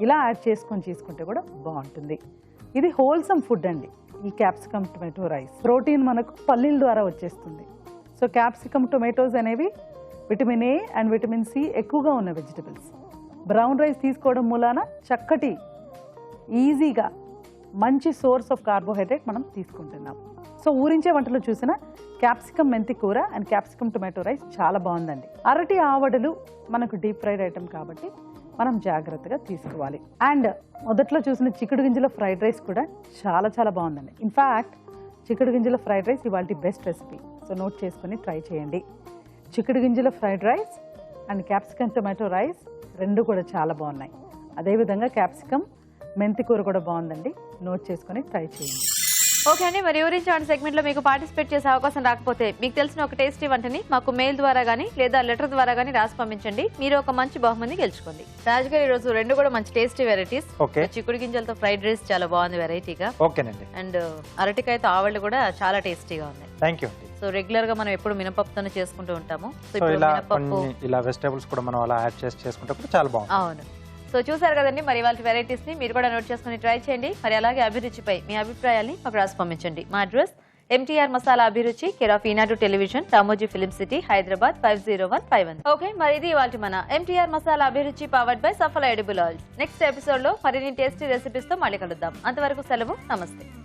ఇలా యాడ్ చేసుకొని తీసుకుంటే కూడా బాగుంటుంది. ఇది హోల్సమ్ ఫుడ్ అండి. ఈ క్యాప్సికమ్ టొమాటో రైస్ ప్రోటీన్ మనకు పల్లీల ద్వారా వచ్చేస్తుంది. సో క్యాప్సికమ్ టొమాటోస్ అనేవి vitamin A and vitamin C ఎక్కువగా ఉన్న వెజిటబుల్స్. బ్రౌన్ రైస్ తీసుకోవడం మూలాన చక్కటి ఈజీగా మంచి సోర్స్ ఆఫ్ కార్బోహైడ్రేట్ మనం తీసుకుంటున్నాం. సో ఊరించే వంటలో చూసిన క్యాప్సికమ్ మెంతి కూర అండ్ క్యాప్సికమ్ టొమాటో రైస్ చాలా బాగుందండి. అరటి ఆవడలు మనకు డీప్ ఫ్రైడ్ ఐటమ్ కాబట్టి మనం జాగ్రత్తగా తీసుకోవాలి. అండ్ మొదట్లో చూసిన చిక్కుడు గింజల ఫ్రైడ్ రైస్ కూడా చాలా చాలా బాగుందండి. ఇన్ఫ్యాక్ట్ చిక్కుడు గింజల ఫ్రైడ్ రైస్ ఇవాళ బెస్ట్ రెసిపీ. సో నోట్ చేసుకొని ట్రై చేయండి. చిక్కుడు గింజల fried rice and capsicum tomato rice 2 కూడా చాలా బాగున్నాయి. అదేవిధంగా క్యాప్సికమ్ మెంతి కూర కూడా బాగుందండి. నోట్ చేసుకొని ట్రై చేయండి. ఓకే అండి, మరి ఊరించి వంట సెగ్మెంట్లో మీకు పార్టిసిపేట్ చేసే అవకాశం రాకపోతే మీకు తెలిసిన ఒక టేస్టీ వంటని మాకు మెయిల్ ద్వారా కానీ లేదా లెటర్ ద్వారా కానీ రాసి పంపించండి. మీరు ఒక మంచి బహుమతి గెలుచుకోండి. రాజు గారు ఈరోజు 2 కూడా మంచి టేస్టీ వెరైటీస్. చిక్కుడు గింజలతో ఫ్రైడ్ రైస్ చాలా బాగుంది వెరైటీగా. ఓకేనండి. అండ్ అరటికాయతో ఆవళ్ళు కూడా చాలా టేస్టీగా ఉన్నాయి. Thank you. సో రెగ్యులర్ గా మనం ఎప్పుడు మినపప్పుతోనే చేసుకుంటూ ఉంటాము. సో ఇలా వెజిటబుల్స్ కూడా మనం అలా యాడ్ చేసుకుంటే చాలా బాగుంది. అవును. సో చూసారు కదండి మరి వాళ్ళ వెరైటీస్ ని మీరు కూడా నోట్ చేసుకుని ట్రై చేయండి. మరి అలాగే అభిరుచిపై మీ అభిప్రాయాల్ని మాకు రాసి పంపించండి. మా address MTR masala Abhiruchi, care of Eenadu television, Ramoji film city, Hyderabad 50151. Okay, మరి ఇది ఇవాల్టి మన MTR masala Abhiruchi powered by Safal edible oils. Next episode లో మరిన్ని టేస్టీ రెసిపీస్ తో మళ్ళీ కలుద్దాం. అంతవరకు సెలవు, నమస్తే.